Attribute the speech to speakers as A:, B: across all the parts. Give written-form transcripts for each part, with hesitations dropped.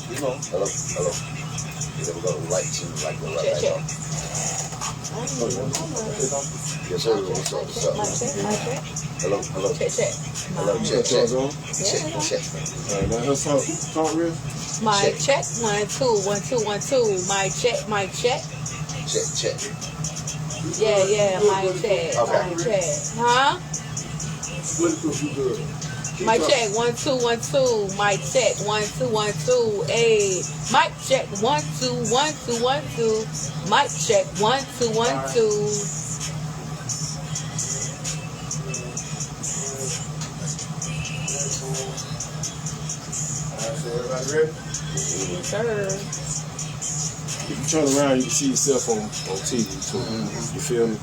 A: Hello, hello. There we go. Right to right go right back on. Yes, sir. What's up? What's up? Hello, hello.
B: Check.
A: Hello, check. Check.
C: Alright, now let's talk real.
B: Mic check. 1 2 1 2 1 2. Mic check.
A: Check.
B: Yeah. Mic check.
A: Okay.
B: Mic check. Huh? Mic check. 1 2 1 2. Mic check. 1 2 1 2. Hey. Mic check. 1 2 1 2 1 2. Mic check. 1 2 1 2.
C: Everybody ready?
B: Yes, sir.
C: If you turn around, you can see yourself on TV too. You feel me?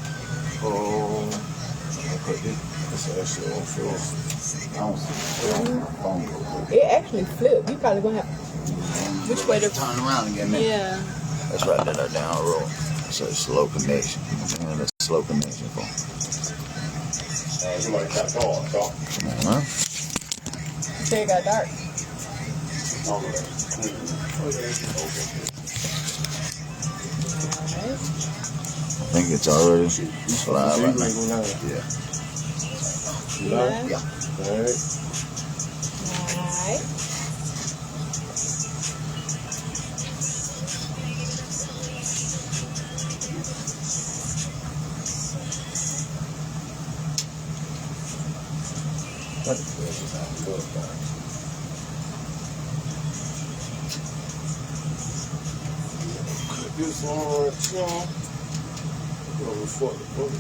C: Okay, that's actually on film.
A: I don't see
B: It actually flipped. You probably gonna have. Which way to
A: turn around again, man.
B: Yeah.
A: Let's write that down roll. So slow connection. That's slow connection for.
C: Somebody got talk.
A: Come on, huh?
B: Say it got dark.
A: Okay. I think it's already live right now. Yeah.
B: Yeah.
C: Alright.
B: Alright.
C: This one, y'all. Over for the book.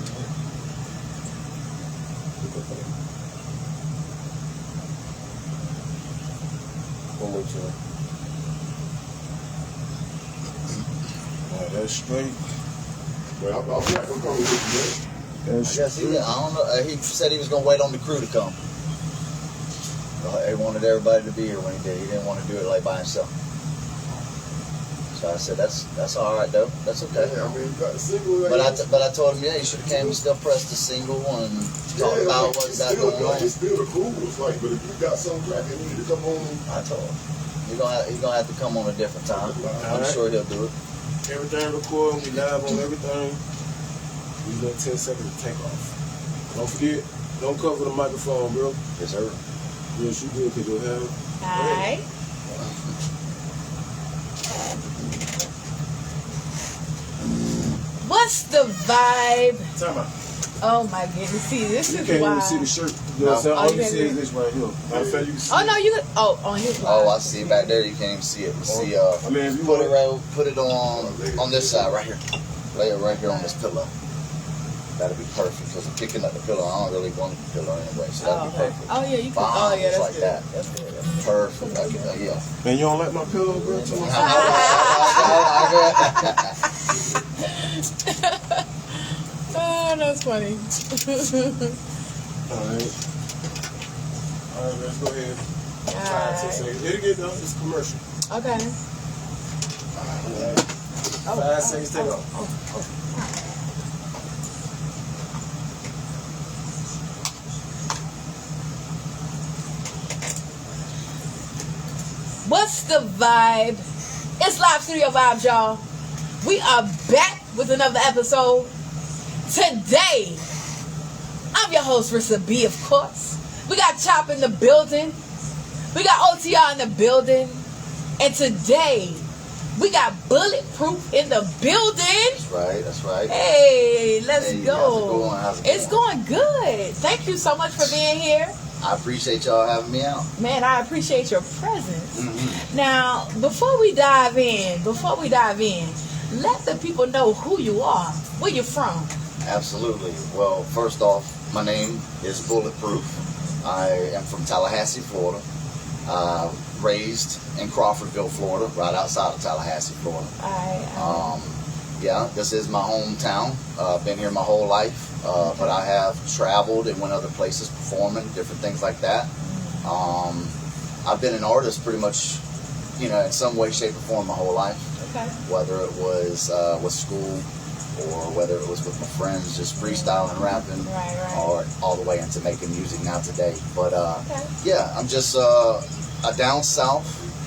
C: One more time. Alright, that's straight. Well, I'll be coming with you, man. That's
A: I guess I don't know. He said he was gonna wait on the crew to come. He wanted everybody to be here when he did. He didn't want to do it like by himself. So I said, that's all right though. That's okay.
C: Yeah, I mean, you got the single.
A: But I told him, yeah, you should have came and still pressed the single one and talked about what got going on.
C: It's still the cool. It's like, but if you got something cracking, you need to come on.
A: I told him he's gonna have to come on a different time. I'm sure he'll do it.
C: Everything recorded, we live on everything. We got 10 seconds to take off. Don't forget, don't cover the microphone, bro.
A: Yes, sir.
C: Yes, you good, because you'll have it.
B: Alright. What's the vibe?
C: Time out.
B: Oh my goodness. See, this
C: You
B: is
C: can't even
B: wild.
C: see the shirt. You know what I'm saying?
B: Oh,
C: All
B: you
C: you
B: can't
C: see
B: see
C: is this right here. Matter of fact, you can see
B: Oh no, you could. Oh, on his
A: Oh, I
B: line.
A: see back there. You can't even see it. But see,
C: I mean, if you
A: put
C: want
A: it on this side right here. Lay it right here on this pillow. That'll be perfect because I'm picking up the pillow. I don't really want the pillow anyway, so that'll be perfect.
B: Oh yeah, you can.
A: Bombs
B: Oh yeah, that's
A: like
B: good.
A: that.
B: That's good. That's good.
A: Perfect. Yeah.
C: Man, you don't like my pillow, bro?
B: Oh, that's funny.
C: Alright, let's go ahead. 5, 6 seconds. It'll get done. It's commercial.
B: Okay.
C: 5 seconds, take off.
B: What's the vibe? It's Live Studio Vibes, y'all. We are back with another episode. Today, I'm your host, Rissa B, of course. We got Chop in the building. We got OTR in the building. And today, we got Bulletproof in the building.
A: That's right.
B: Hey, let's
A: Hey,
B: go.
A: how's it
B: It's going good. Thank you so much for being here.
A: I appreciate y'all having me out.
B: Man, I appreciate your presence.
A: Mm-hmm.
B: Now, before we dive in, let the people know who you are, where you're from.
A: Absolutely. Well, first off, my name is Bulletproof. I am from Tallahassee, Florida. Raised in Crawfordville, Florida, right outside of Tallahassee, Florida. Yeah, this is my hometown. Been here my whole life, but I have traveled and went other places performing, different things like that. I've been an artist pretty much, in some way, shape, or form my whole life.
B: Okay.
A: Whether it was with school or whether it was with my friends, just freestyling, rapping,
B: Right.
A: or all the way into making music now today. But
B: Okay.
A: yeah, I'm just down south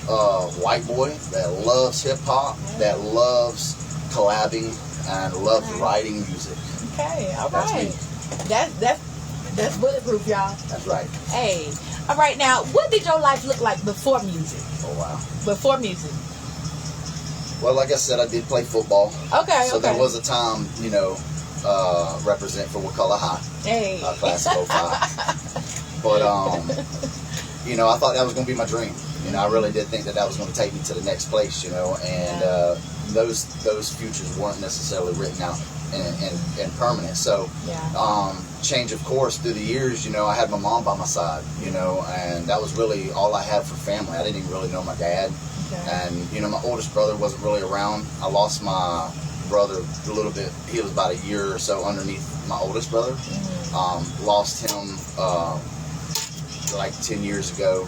A: white boy that loves hip hop, that loves collabing, and loves writing music.
B: Okay, all
A: That's
B: right.
A: me.
B: That's bulletproof, y'all.
A: That's right.
B: Hey, all right. Now, what did your life look like before music?
A: Oh wow.
B: Before music.
A: Well, like I said, I did play football.
B: Okay.
A: So
B: okay.
A: there was a time, represent for Wakulla High,
B: Hey.
A: class of 05. But I thought that was going to be my dream. I really did think that was going to take me to the next place. And those futures weren't necessarily written out and permanent. So, change of course through the years. I had my mom by my side. And that was really all I had for family. I didn't even really know my dad.
B: Okay.
A: And my oldest brother wasn't really around. I lost my brother a little bit. He was about a year or so underneath my oldest brother.
B: Mm-hmm.
A: Lost him like 10 years ago.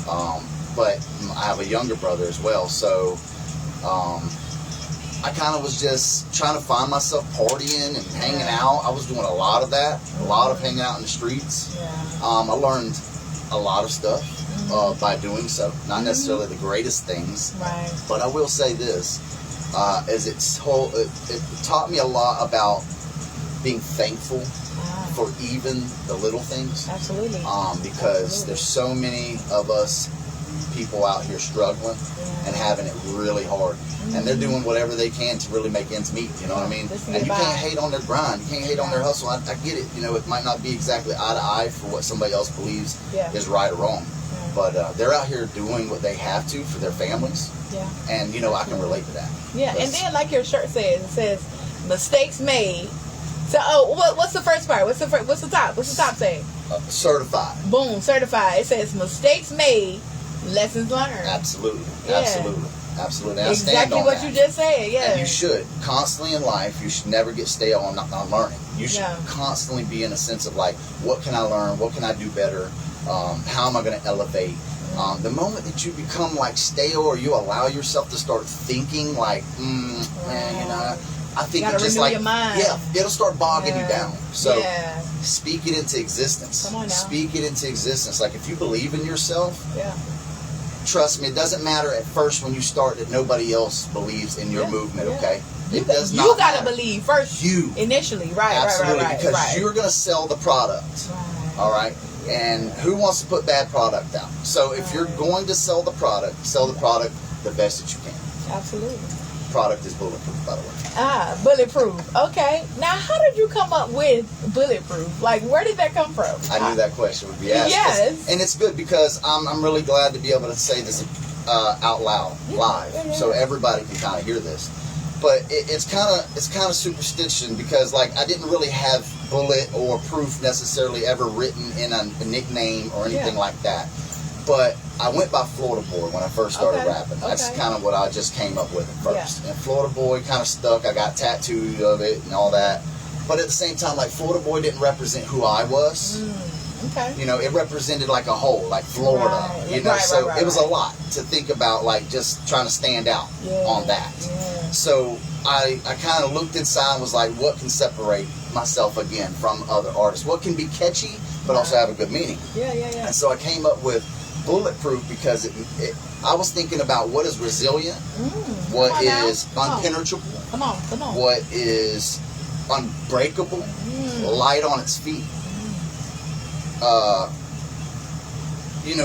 B: Wow.
A: But I have a younger brother as well, so I kind of was just trying to find myself partying and hanging out. I was doing a lot of that, a lot of hanging out in the streets.
B: Yeah.
A: I learned a lot of stuff by doing so. Not necessarily the greatest things,
B: Right.
A: but I will say this: as it taught me a lot about being thankful
B: Wow.
A: for even the little things.
B: Absolutely.
A: Because there's so many of us people out here struggling and having it really hard, and they're doing whatever they can to really make ends meet. You know what I mean?
B: Just
A: And you
B: get by.
A: can't hate on their grind. You can't hate on their hustle. I get it. It might not be exactly eye to eye for what somebody else believes
B: Yeah.
A: is right or wrong, but they're out here doing what they have to for their families,
B: Yeah.
A: and I can relate to that.
B: Yeah. And
A: That's-
B: then, like your shirt says, it says mistakes made. So, what's the first part? What's the top? What's the top say?
A: Certified.
B: Boom, certified. It says mistakes made, lessons learned.
A: Absolutely.
B: Yeah.
A: Absolutely. And I stand
B: Exactly
A: on
B: what
A: that.
B: you just said. Yeah.
A: And you should. Constantly in life, you should never get stale on learning. You should
B: Yeah.
A: constantly be in a sense of like, what can I learn? What can I do better? How am I going to elevate? The moment that you become like stale, or you allow yourself to start thinking like, man, I think
B: You gotta
A: it just
B: renew
A: like,
B: your mind.
A: yeah, it'll start bogging you down. So
B: yeah.
A: speak it into existence.
B: Come on now.
A: Speak it into existence. Like if you believe in yourself,
B: Yeah.
A: trust me, it doesn't matter at first when you start that nobody else believes in your
B: Yeah,
A: movement,
B: yeah.
A: okay?
B: You,
A: It does
B: you
A: not
B: gotta
A: matter.
B: believe first.
A: You.
B: Initially, right?
A: Absolutely,
B: right.
A: because
B: right.
A: you're going to sell the product,
B: Right.
A: all right? And who wants to put bad product out? So if you're going to sell the product the best that you can.
B: Absolutely.
A: Product is bulletproof, by the way.
B: Bulletproof. Okay. Now, how did you come up with bulletproof? Like, where did that come from?
A: I knew that question would be asked.
B: Yes.
A: And it's good because I'm really glad to be able to say this out loud, live,
B: yeah.
A: so everybody can kind of hear this. But it's kind of superstition because like I didn't really have bullet or proof necessarily ever written in a nickname or anything
B: Yeah.
A: like that. But I went by Florida Boy when I first started
B: Okay,
A: rapping. That's
B: okay.
A: kind of what I just came up with at first. And Florida Boy kind of stuck. I got tattooed of it and all that. But at the same time, like Florida Boy didn't represent who I was.
B: Okay.
A: It represented like a whole, like Florida.
B: Right.
A: So
B: Right.
A: it was a lot to think about, like just trying to stand out on that.
B: Yeah.
A: So I kind of looked inside and was like, what can separate myself again from other artists? What can be catchy but also have a good meaning?
B: Yeah.
A: And so I came up with bulletproof because I was thinking about what is resilient, what
B: Come on now.
A: is
B: Come on.
A: unpenetrable,
B: Come on.
A: what is unbreakable, light on its feet,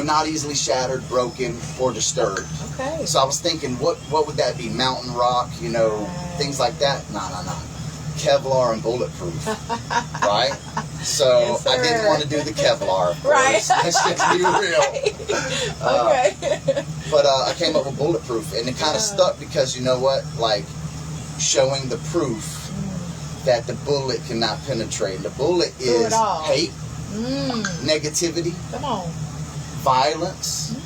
A: not easily shattered, broken, or disturbed.
B: Okay.
A: So I was thinking, what would that be? Mountain rock, things like that? No. Kevlar and bulletproof, right? So
B: Yes,
A: I didn't
B: sir.
A: want to do the Kevlar, of course.
B: Right.
A: Let's just be real.
B: Okay.
A: But I came up with bulletproof, and it kind of stuck because you know what? Like showing the proof that the bullet cannot penetrate. The bullet
B: Through it
A: is
B: all.
A: hate, negativity,
B: Come on.
A: violence.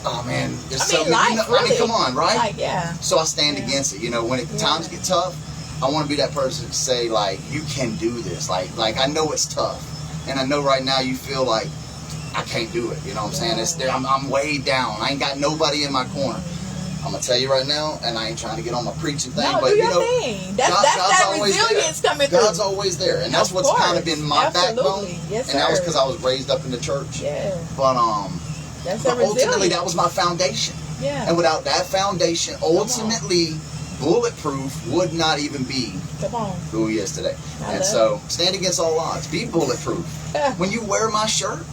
A: Oh man, there's
B: I
A: so
B: mean,
A: many.
B: life, really.
A: Come on, right?
B: Like, yeah.
A: So I stand against it. When times get tough, I want to be that person to say like, you can do this. Like I know it's tough, and I know right now you feel like I can't do it. You know what I'm saying? It's there. I'm way down. I ain't got nobody in my corner. I'm gonna tell you right now, and I ain't trying to get on my preaching thing,
B: No,
A: but
B: do
A: you
B: your
A: know,
B: thing. That's
A: God's
B: that
A: always
B: resilience
A: there.
B: coming through.
A: God's always there, and that's
B: Of
A: what's kind of
B: course.
A: been my
B: Absolutely.
A: backbone.
B: Yes,
A: and that was
B: sir.
A: because I was raised up in the church.
B: Yeah.
A: But
B: That's
A: but
B: a
A: ultimately,
B: resilience.
A: that was my foundation.
B: Yeah.
A: And without that foundation,
B: on.
A: ultimately, Bulletproof would not even be
B: Come on.
A: who he is today.
B: I
A: And
B: love
A: so, stand against all odds. Be bulletproof. When you wear my shirt,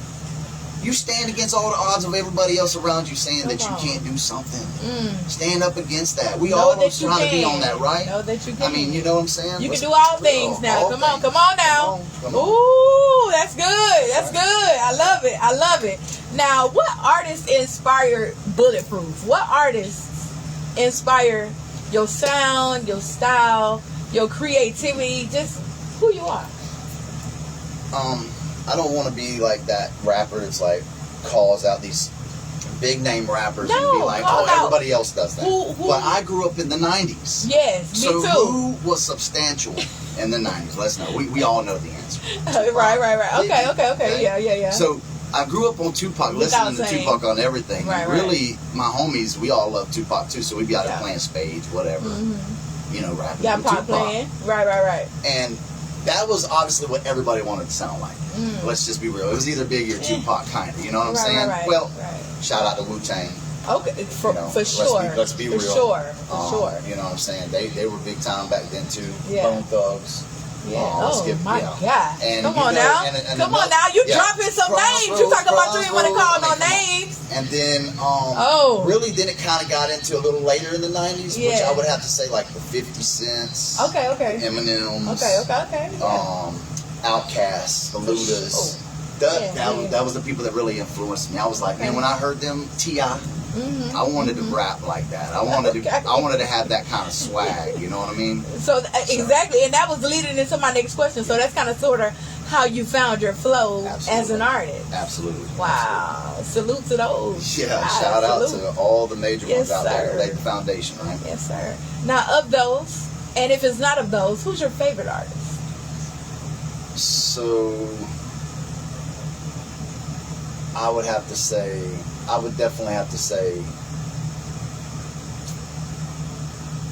A: you stand against all the odds of everybody else around you saying that
B: Come
A: you
B: on.
A: can't do something.
B: Mm.
A: Stand up against that. We
B: Know
A: all
B: that you
A: trying to be
B: can.
A: on that, right?
B: Know that you can.
A: I mean, you know what I'm saying?
B: You
A: Let's
B: can do all
A: be real.
B: things now.
A: All
B: Come on,
A: things.
B: come on now.
A: Come on.
B: Ooh, that's good. That's good. I love it. I love it. Now, what artists inspire Bulletproof? What artists inspire your sound, your style, your creativity, just who you are?
A: I don't want to be like that rapper that's like calls out these big name rappers and be
B: No,
A: like,
B: call
A: oh,
B: out.
A: everybody else does that.
B: Who-
A: But I grew up in the 90s.
B: Yes, me
A: So
B: too.
A: who was substantial in the 90s? Let's know. We all know the answer.
B: Right. Okay.
A: Okay.
B: Yeah.
A: So I grew up on Tupac,
B: Without
A: listening to
B: saying.
A: Tupac on everything.
B: Right,
A: And really, my homies, we all love Tupac too. So we'd be out there
B: Yeah.
A: playing spades, whatever, you know, rapping
B: Yeah,
A: with
B: pop
A: Tupac.
B: playing. Right.
A: And that was obviously what everybody wanted to sound like.
B: Mm.
A: Let's just be real. It was either Biggie or Tupac, kind of. You know what I'm saying?
B: Right.
A: Well,
B: right.
A: shout out to Wu-Tang.
B: Okay, for sure.
A: Let's be
B: for
A: real.
B: Sure. Sure.
A: You know what I'm saying? They were big time back then too.
B: Yeah.
A: Bone Thugs.
B: Yeah.
A: let's
B: Oh
A: get-
B: my
A: yeah.
B: God.
A: And
B: Come
A: you
B: on
A: know,
B: now.
A: and
B: Come on
A: another-
B: now. You
A: yeah.
B: dropping some names. You talking about you didn't want to call no names.
A: And then,
B: Oh.
A: really, then it kind of got into a little later in the 90s, which
B: Yeah.
A: I would have to say like the 50 Cents,
B: Okay.
A: Eminem's,
B: Okay. Yeah.
A: Outkast, the Ludas.
B: Oh.
A: That,
B: Yeah.
A: that was the people that really influenced me. I was like, man, when I heard them, T.I.,
B: Mhm.
A: I wanted to rap like that. I wanted to have that kind of swag. You know what I mean?
B: So exactly, and that was leading into my next question. So that's kind of sort of how you found your flow as
A: Absolutely.
B: an artist.
A: Absolutely.
B: Wow. Salute to those.
A: Yeah,
B: Wow,
A: shout out
B: salute.
A: to all the major
B: Yes,
A: ones out there
B: sir.
A: that laid the foundation, right?
B: Yes, sir. Now, of those, and if it's not of those, who's your favorite artist?
A: So I would definitely have to say,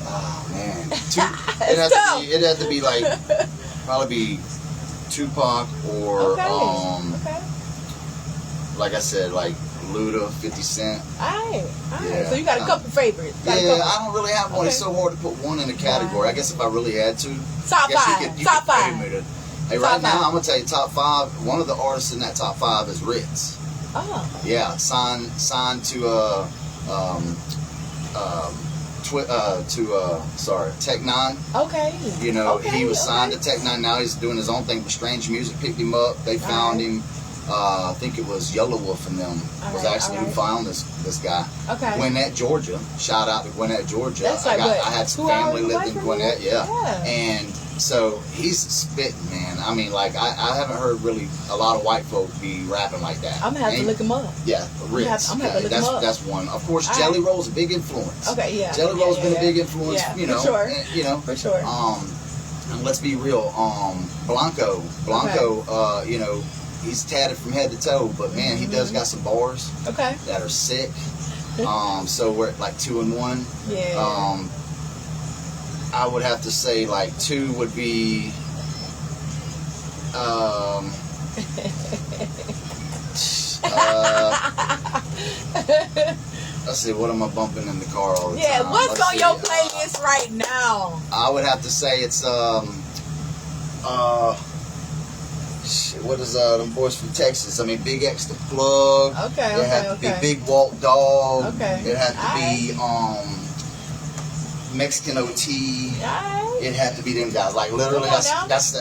A: oh man, it had to be like probably be Tupac or
B: Okay.
A: like I said, like Luda, 50 Cent.
B: Alright.
A: Yeah.
B: So you got a couple favorites. Got a
A: Yeah,
B: couple.
A: I don't really have one. It's so hard to put one in a category. I guess if I really had to,
B: Top
A: I guess
B: five.
A: you
B: Top
A: could
B: five.
A: frame it. Hey,
B: Top
A: right now
B: five.
A: I'm gonna tell you top five. One of the artists in that top five is Ritz.
B: Oh.
A: Yeah, signed to Tech Nine.
B: Okay.
A: You know,
B: Okay,
A: he was signed
B: okay.
A: to Tech Nine. Now he's doing his own thing. But Strange Music picked him up. They found him. I think it was Yellow Wolf and them was actually who found this guy.
B: Okay.
A: Gwinnett, Georgia. Shout out to Gwinnett, Georgia.
B: That's like what,
A: I had some
B: 2 hours
A: family lived
B: away
A: in
B: from
A: Gwinnett.
B: here? Yeah.
A: And so he's spitting, man. I mean, like I haven't heard really a lot of white folk be rapping like that.
B: I'm gonna have to look him up.
A: Yeah, Ritz.
B: I'm gonna have to look him up.
A: That's one. Of course,
B: All
A: Jelly
B: right.
A: Roll's a big influence.
B: Okay, yeah.
A: Jelly Roll's been a big influence.
B: Yeah,
A: You know,
B: for sure.
A: and, you know,
B: For sure.
A: and let's be real. Blanco, you know, he's tatted from head to toe, but man, he does got some bars
B: Okay.
A: that are sick. So we're at like 2 and 1.
B: Yeah.
A: I would have to say like 2 would be. Let's see, what am I bumping in the car all the
B: Yeah,
A: time?
B: what's
A: Let's
B: on
A: see,
B: your playlist right now?
A: I would have to say it's shit, what is them boys from Texas? I mean, Big X the Plug.
B: Okay,
A: It had to
B: okay.
A: be Big Walt Dog.
B: Okay.
A: It had to be Mexican OT.
B: Alright.
A: It had to be them guys. Like literally,
B: Come on now.
A: that's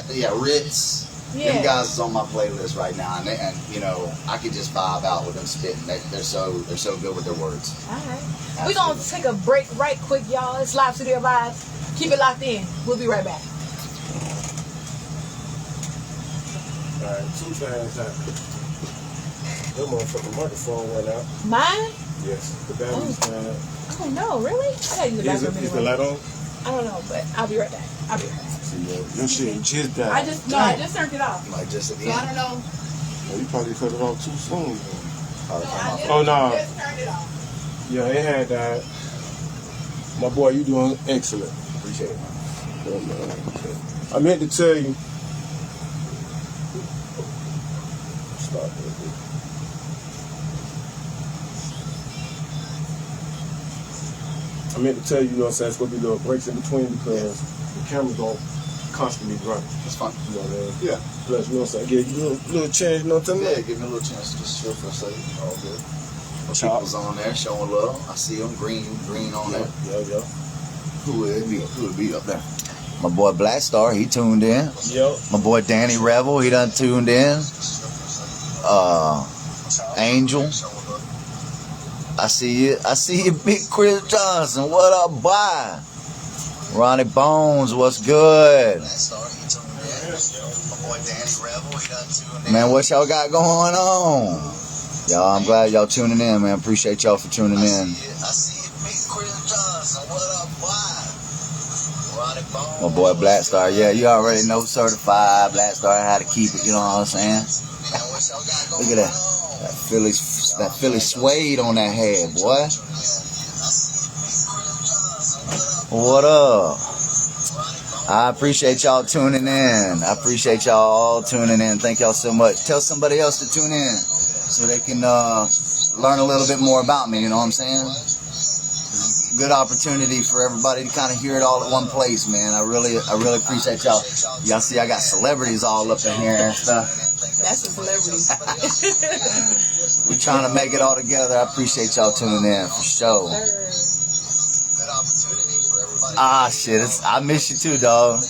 A: Ritz.
B: Yeah.
A: Them guys is on my playlist right now, and you know I could just vibe out with them spitting. They're so good with their words.
B: Alright. We're gonna take a break right quick, y'all. It's Live Studio Vibes. Keep it locked in. We'll be right back.
C: Alright, 2 times hot. That motherfucking microphone went out.
B: Mine?
C: Yes, the battery's died.
B: Oh no, really? I gotta use the
C: Is
B: bathroom
C: the
B: anyway.
C: light on?
B: I don't know, but I'll be right back.
C: See, your shit just died.
B: I just turned it off.
A: Like just at the
B: So I
A: end.
B: don't know.
C: Well, you probably cut it off too soon.
A: Probably come off.
C: Oh, no.
B: Just turned it off.
C: Yeah, it had died. My boy, you doing excellent.
A: Appreciate it.
C: I meant to tell you. Stop it. I meant to tell you, you know what I'm saying, it's going to be little breaks in between because the camera's going to constantly be running.
A: It's fun.
C: You know what I mean?
A: Yeah.
C: Plus, you know what I'm saying, give you a little chance, you know what I'm
A: Yeah,
C: saying?
A: give me a little chance to just chill for a second. All good.
C: Chop.
A: People's on there showing love. I see them green on there.
C: Yeah.
A: Who would be up there? My boy Black Star, he tuned in.
C: Yo.
A: My boy Danny Revel, he done tuned in. Angel. I see you, Big Chris Johnson. What up, boy? Ronnie Bones, what's good? Man, what y'all got going on? Y'all, I'm glad y'all tuning in, man. Appreciate y'all for tuning in. I see you, Big Chris Johnson. What up, boy? Ronnie Bones. My boy Black Star, yeah, you already know, certified Black Star, how to keep it, you know what I'm saying? Look at that. That Philly suede on that head, boy. What up? I appreciate y'all tuning in. I appreciate y'all all tuning in. Thank y'all so much. Tell somebody else to tune in so they can learn a little bit more about me, you know what I'm saying? Good opportunity for everybody to kind of hear it all at one place, man. I really appreciate y'all. Y'all see I got celebrities all up in here and stuff.
B: That's a celebrity.
A: We're trying to make it all together. I appreciate y'all tuning in for sure. Ah, shit. I miss you too, dog.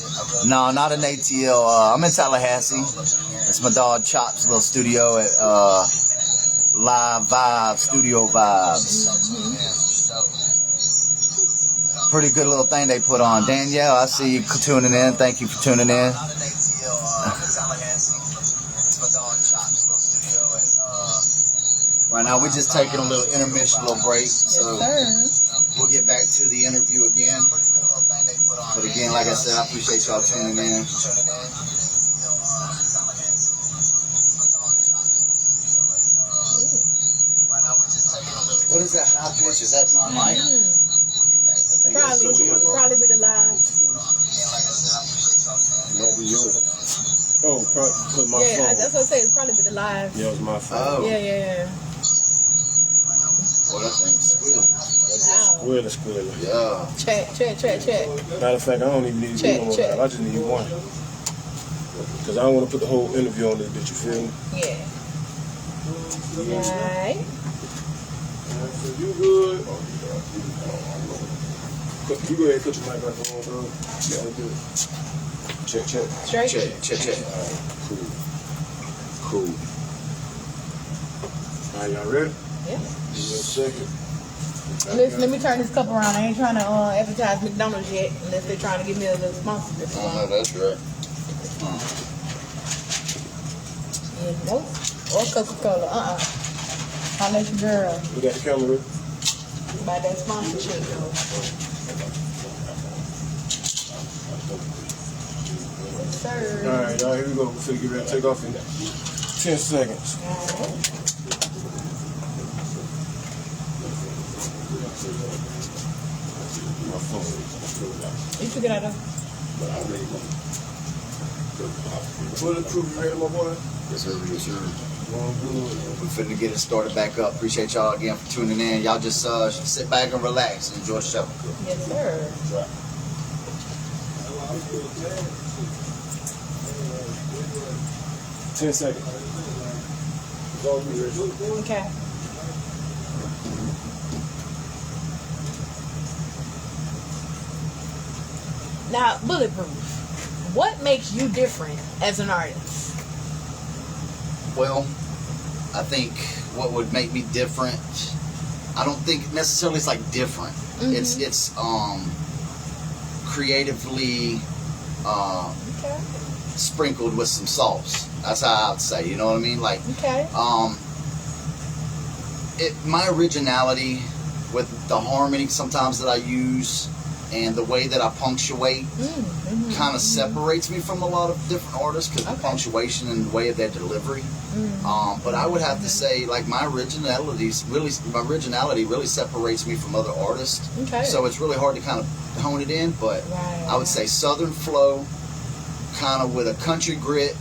A: No, not an ATL. I'm in Tallahassee. It's my dog Chop's little studio at Live Vibes, Studio Vibes. Pretty good little thing they put on. Danielle, I see you tuning in. Thank you for tuning in. Right now, we're just taking a little intermission, little break. So we'll get back to the interview again. But again, like I said, I appreciate y'all tuning in. What is that high pitch? Is that my mic?
B: Probably with the live.
C: Oh, because my phone.
B: Yeah, that's what I say. It's probably with the live.
C: Yeah, it was my phone.
A: Oh.
B: Yeah.
A: Well, that thing's squealing.
B: Wow.
C: Squealing.
A: Yeah.
B: Check.
C: Matter of fact, I don't even need
B: Check.
C: one more live. I just need one. Because I don't want to put the whole interview on this bitch, you feel me?
B: Yeah. Right.
C: So you good? You go ahead and put your mic back on, bro. Yeah, good. Check.
B: Straight.
A: Check.
C: All right, cool. All right, y'all ready?
B: Yeah.
C: Give me a second.
B: Listen, let me turn this cup around. I ain't trying to advertise McDonald's yet, unless they're trying to give me a little sponsorship.
A: Oh, no, that's right.
B: Yeah, nope. Or Coca-Cola. Unless your girl.
C: We got the camera ready?
B: By that sponsorship, though. Yes, sir.
C: All right, y'all, here we go. We're finna get ready to take off in 10 seconds. My phone.
B: You took it out of.
C: Bulletproof, you ready, my boy?
A: Yes, sir.
C: Going good.
A: We're finna get it started back up. Appreciate y'all again for tuning in. Y'all just sit back and relax and enjoy the show.
B: Yes, sir.
C: 10 seconds. It's all you ready.
B: Okay. Now, Bulletproof, what makes you different as an artist?
A: Well, I think what would make me different, I don't think necessarily it's like different.
B: Mm-hmm.
A: It's creatively
B: Okay.
A: sprinkled with some sauce. That's how I would say. You know what I mean? Like
B: Okay.
A: my originality with the harmony sometimes that I use and the way that I punctuate
B: Mm-hmm.
A: kind of separates me from a lot of different artists because the
B: Okay.
A: punctuation and the way of their delivery. But I would have to say, like, my originality really separates me from other artists.
B: Okay.
A: So it's really hard to kind of hone it in. But
B: Right.
A: I would say Southern flow, kind of with a country grit,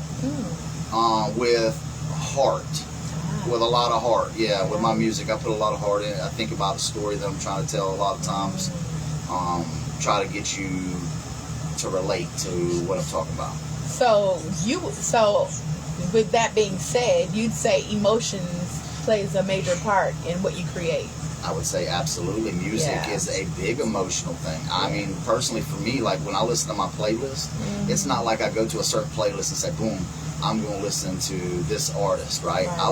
A: with heart, with a lot of heart. Yeah, with my music, I put a lot of heart in it. I think about a story that I'm trying to tell a lot of times. try to get you to relate to what I'm talking about.
B: So with that being said, you'd say emotions plays a major part in what you create.
A: I would say absolutely. Music
B: Yeah.
A: is a big emotional thing. I mean, personally for me, like when I listen to my playlist, it's not like I go to a certain playlist and say, boom, I'm going to listen to this artist, right?
B: Right.
A: I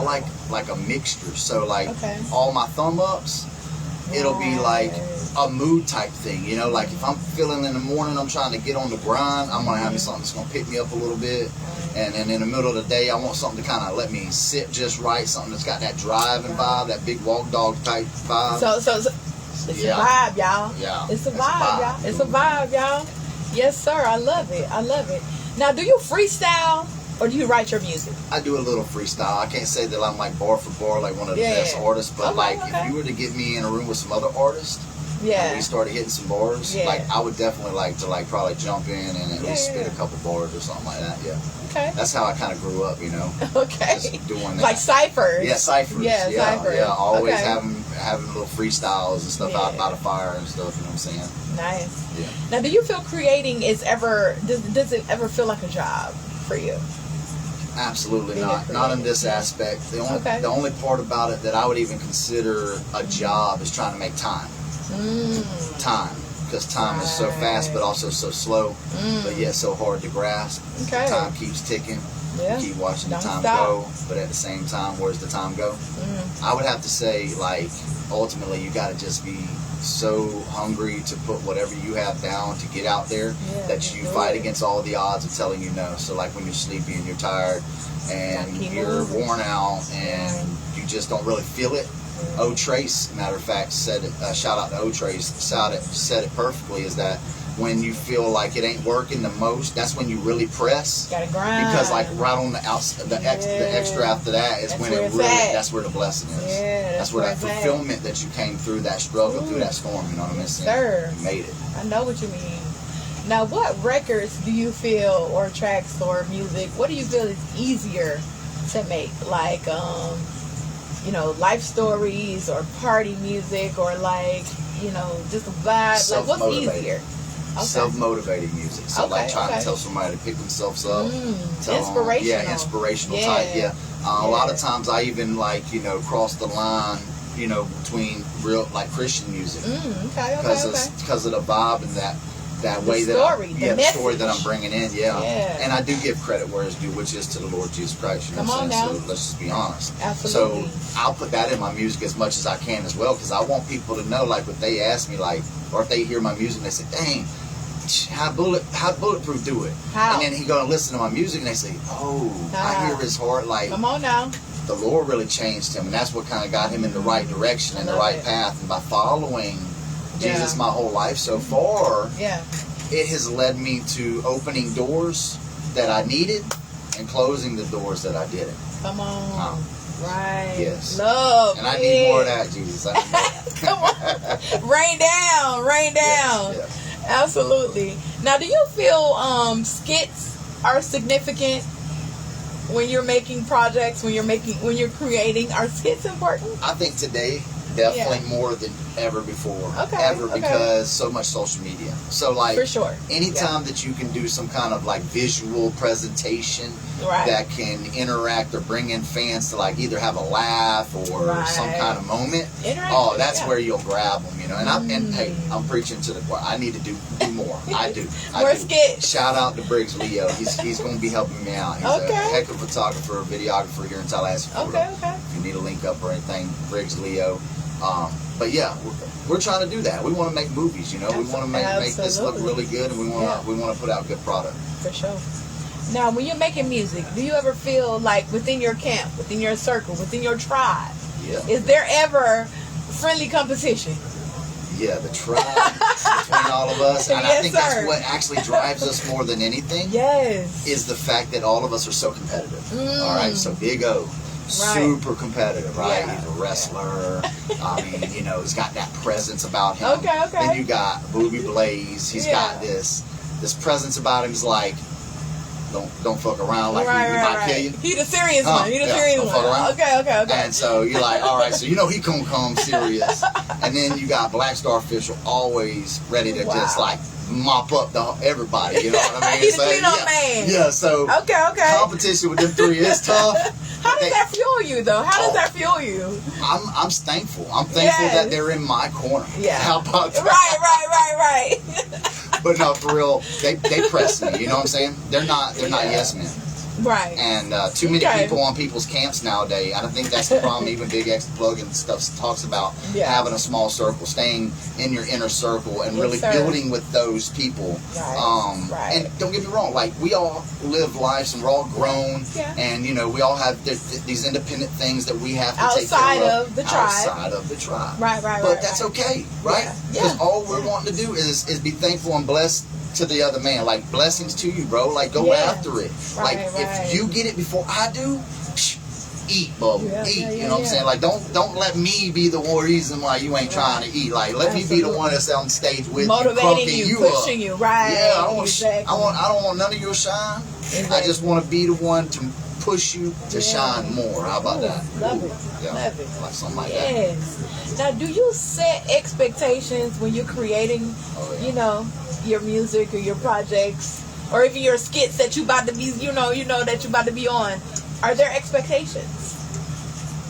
A: like a mixture. So like
B: Okay.
A: all my thumb ups, it'll be like a mood type thing, you know, like if I'm feeling in the morning, I'm trying to get on the grind, I'm going to have me something that's going to pick me up a little bit. And then in the middle of the day, I want something to kind of let me sit just right, something that's got that driving vibe, that big walk dog type vibe.
B: So it's
A: Yeah.
B: a vibe, y'all.
A: Yeah.
B: It's a vibe, y'all. It's a vibe, y'all. Yes, sir. I love it. I love it. Now, do you freestyle or do you write your music?
A: I do a little freestyle. I can't say that I'm like bar for bar like one of the
B: Yeah.
A: best artists, but
B: Okay,
A: like
B: okay.
A: if you were to get me in a room with some other artists, and
B: Yeah.
A: we started hitting some bars,
B: Yeah.
A: like I would definitely like to like probably jump in and at least
B: Yeah.
A: spit a couple bars or something like that. Yeah,
B: Okay.
A: that's how I kind of grew up, you know,
B: Okay.
A: just doing that.
B: Like ciphers.
A: Yeah, ciphers.
B: Yeah, ciphers.
A: Yeah, always
B: Okay.
A: having little freestyles and stuff out
B: Yeah.
A: by the fire and stuff. You know what I'm saying?
B: Nice.
A: Yeah.
B: Now, do you feel creating does it ever feel like a job for you?
A: Absolutely
B: Being a
A: not. Not in
B: creative.
A: this aspect.
B: Okay.
A: The only part about it that I would even consider a job is trying to make time. Time, because time is so fast but also so slow, but yet so hard to grasp.
B: Okay.
A: Time keeps ticking.
B: Yeah.
A: You keep watching the
B: Don't
A: time
B: stop.
A: go, but at the same time, where's the time go? I would have to say, like, ultimately, you got to just be so hungry to put whatever you have down to get out there
B: Yeah,
A: that you
B: do
A: fight
B: it.
A: against all the odds of telling you no. So, like, when you're sleepy and you're tired and
B: Gotta keep
A: you're
B: moving.
A: worn out and you just don't really feel it. O Trace, matter of fact, said it. Shout out to O Trace. Said it perfectly. Is that when you feel like it ain't working the most, that's when you really press.
B: Gotta grind.
A: Because like right on the outside, the extra after that is
B: That's
A: when
B: where
A: it
B: it's
A: really.
B: at.
A: That's where the blessing is.
B: Yeah,
A: that's where that
B: it's at.
A: fulfillment that you came through that struggle, through that storm. You know what I mean?
B: Sir.
A: You made it.
B: I know what you mean. Now, what records do you feel, or tracks or music, what do you feel is easier to make? Like, life stories or party music or like, just a vibe. Like, what's
A: Self-motivated.
B: easier? Okay.
A: Self-motivating music. So like
B: Okay,
A: trying
B: okay.
A: to tell somebody to pick themselves up. Tell 'em-
B: Inspirational.
A: Yeah, inspirational
B: Yeah.
A: type. Yeah. A lot of
B: Yeah.
A: times I even like, cross the line, between real like Christian music.
B: Okay.
A: Because of the vibe and that
B: The
A: way
B: story,
A: that
B: the
A: the story that
B: message.
A: I'm bringing in, yeah.
B: Yeah.
A: And I do give credit where it's due, which is to the Lord Jesus Christ. You know
B: Come
A: what I'm
B: on
A: saying?
B: now.
A: So let's just be honest.
B: Absolutely.
A: So I'll put that in my music as much as I can as well, because I want people to know, like, if they ask me, like, or if they hear my music and they say, "Dang, how'd Bulletproof do it?"
B: How?
A: And then he gonna listen to my music and they say, "Oh, I hear his heart." Like,
B: Come on now.
A: the Lord really changed him, and that's what kind of got him in the right direction and the
B: love
A: right
B: it.
A: path. And by following Jesus
B: Yeah.
A: my whole life so far,
B: Yeah.
A: it has led me to opening doors that I needed and closing the doors that I didn't.
B: Come on. Right.
A: Yes.
B: Love.
A: And I
B: it.
A: need more of that, Jesus. I need more of that.
B: Come on. Rain down. Rain down.
A: Yes, yes.
B: Absolutely. Now, do you feel skits are significant when you're making projects, when you're creating? Are skits important?
A: I think today, definitely more than ever before.
B: Okay,
A: Ever,
B: okay.
A: because so much social media. So, like,
B: For sure.
A: anytime that you can do some kind of, like, visual presentation
B: Right.
A: that can interact or bring in fans to, like, either have a laugh or
B: Right.
A: some kind of moment,
B: Interactive,
A: that's
B: yeah.
A: where you'll grab them, And hey, I'm preaching to the choir. I need to do more. I do.
B: More
A: do.
B: skits.
A: Shout out to Briggs Leo. He's going to be helping me out. He's
B: Okay.
A: a heck of a photographer, videographer here in Tallahassee, Florida.
B: Okay.
A: If you need a link up or anything, Briggs Leo. But yeah, we're trying to do that. We want to make movies, We want to make this look
B: Absolutely.
A: really good, and we want to put out good product.
B: For sure. Now, when you're making music, do you ever feel like within your camp, within your circle, within your tribe,
A: Yeah.
B: is there ever friendly competition?
A: Yeah, the tribe between all of us, and I
B: Yes,
A: think
B: sir.
A: that's what actually drives us more than anything.
B: Yes.
A: Is the fact that all of us are so competitive. All right, so Big O, super competitive, right?
B: Yeah.
A: He's a wrestler. I mean, he's got that presence about him.
B: Okay.
A: Then you got Booby Blaze. He's got this presence about him. He's like, don't fuck around like he might kill you.
B: He the serious one. He the serious
A: don't fuck
B: one.
A: around.
B: Okay.
A: And so you're like, all right, so you know he gonna come serious. And then you got Black Star Official always ready to just like mop up everybody. You know what I mean?
B: He's a clean-up man.
A: Yeah. So
B: okay.
A: competition with them three is tough.
B: How does that fuel you though? How does that fuel you?
A: I'm thankful. I'm thankful that they're in my corner.
B: Yeah.
A: How about that?
B: Right.
A: But no, for real, they press me. You know what I'm saying? They're not yes men.
B: Right.
A: And too many people on people's camps nowadays. I don't think that's the problem. Even Big X Plug and stuff talks about having a small circle, staying in your inner circle, and really building with those people.
B: Right.
A: And don't get me wrong, like we all live lives and we're all grown, and you know we all have these independent things that we have to take care of outside of the tribe.
B: Right.
A: But that's okay, right? Because all we're wanting to do is be thankful and blessed to the other man. Like, blessings to you, bro. Like, go after it. Like, if you get it before I do, eat, Bubba. Eat. You know what I'm saying? Like, don't let me be the one reason why you ain't trying to eat. Like, let me be the one that's on stage with
B: motivating
A: you,
B: pushing you. Right.
A: Yeah, I don't want none of your shine. I just want to be the one to push you to shine more. How about that?
B: Love it. Love it.
A: Like something like that.
B: Now, do you set expectations when you're creating, you know, your music or your projects, or even your skits that you about to be, you know that you about to be on? Are there expectations?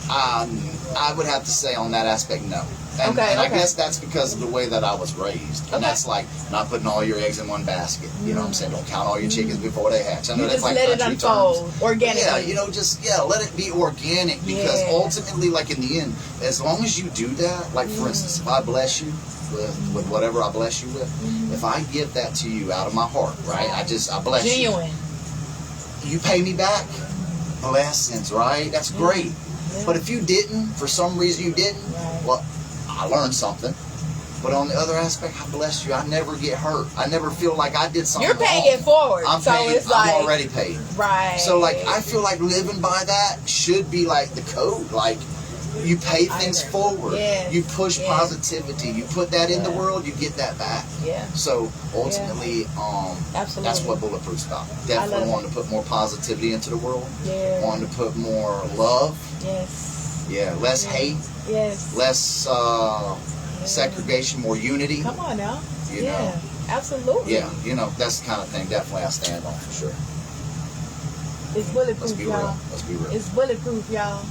A: I would have to say on that aspect, no. And I guess that's because of the way that I was raised. And that's like not putting all your eggs in one basket. You know what I'm saying? Don't count all your chickens before they hatch. I know that's like
B: let it unfold organically.
A: Yeah, you know, let it be organic, because ultimately, like in the end, as long as you do that, like for instance, if I bless you with whatever I bless you with, if I give that to you out of my heart, right? I bless
B: Genuine.
A: You pay me back, blessings, right? That's great. But if you didn't, for some reason you didn't, well, I learned something. But on the other aspect, I bless you. I never get hurt. I never feel like I did something
B: You're paying it forward.
A: I'm already paid.
B: Right.
A: So like, I feel like living by that should be like the code. Like, you pay things forward. You push positivity. You put that in the world, you get that back. So ultimately, that's what Bulletproof's about. Definitely wanting to put more positivity into the world. Wanting to put more love. Less hate. Less segregation, more unity.
B: Come on now.
A: You know?
B: Absolutely.
A: Yeah, you know, that's the kind of thing definitely I stand on for sure.
B: It's bulletproof, y'all.
A: Let's be real.
B: It's bulletproof, y'all.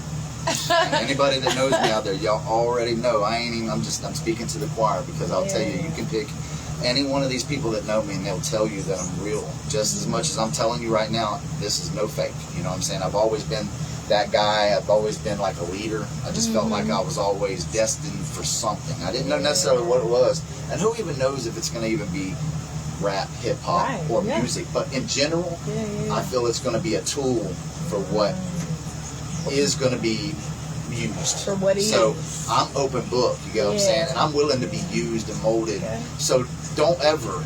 A: And anybody that knows me out there, y'all already know. I'm speaking to the choir, because I'll tell you can pick any one of these people that know me and they'll tell you that I'm real. Just as much as I'm telling you right now, this is no fake. You know what I'm saying? I've always been that guy. I've always been like a leader. I just felt like I was always destined for something. I didn't know necessarily what it was. And who even knows if it's going to even be rap, hip hop, or music. But in general, I feel it's going to be a tool for what is going to be used.
B: For what is.
A: I'm open book, you know what I'm saying? And I'm willing to be used and molded. So don't ever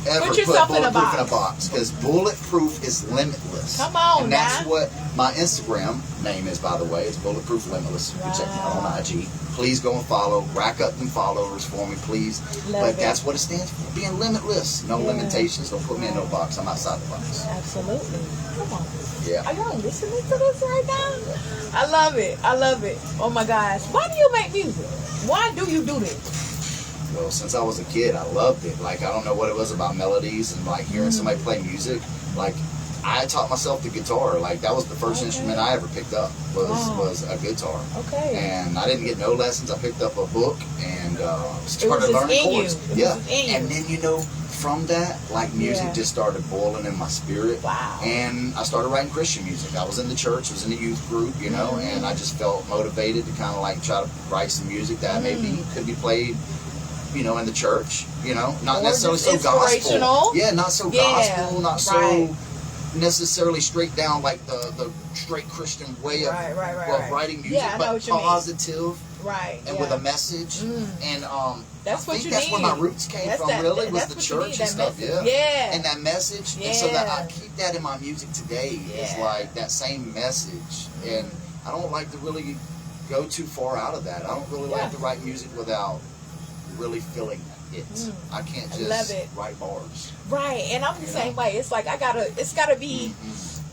A: put Bulletproof in a box, because Bulletproof is limitless.
B: Come on,
A: and that's what my Instagram name is, by the way. It's Bulletproof Limitless. You can check me out on IG. Please go and follow. Rack up them followers for me, please. But that's what it stands for. Being limitless. No limitations. Don't put me in no box. I'm outside the box.
B: Absolutely. Come on.
A: Yeah.
B: Are y'all listening to this right now? I love it. I love it. Oh my gosh. Why do you make music? Why do you do this?
A: Well, since I was a kid, I loved it. Like, I don't know what it was about melodies and like hearing somebody play music. Like, I taught myself the guitar. Like, that was the first instrument I ever picked up was a guitar. And I didn't get no lessons. I picked up a book and started learning chords. And then, you know, from that, like, music just started boiling in my spirit. And I started writing Christian music. I was in the church, I was in the youth group, you know, and I just felt motivated to kind of like try to write some music that maybe could be played, you know, in the church, you know, not necessarily so gospel. Yeah, not so gospel, not so necessarily straight down like the straight Christian way of writing music, but positive. And with a message. And
B: that's
A: I think that's where my roots came from, really, was the church and stuff. And that message. And so that I keep that in my music today, is like that same message. And I don't like to really go too far out of that. I don't really like to write music without really feeling it. I can't just
B: love it.
A: write bars.
B: Right, and I'm the same way. It's like it's gotta be.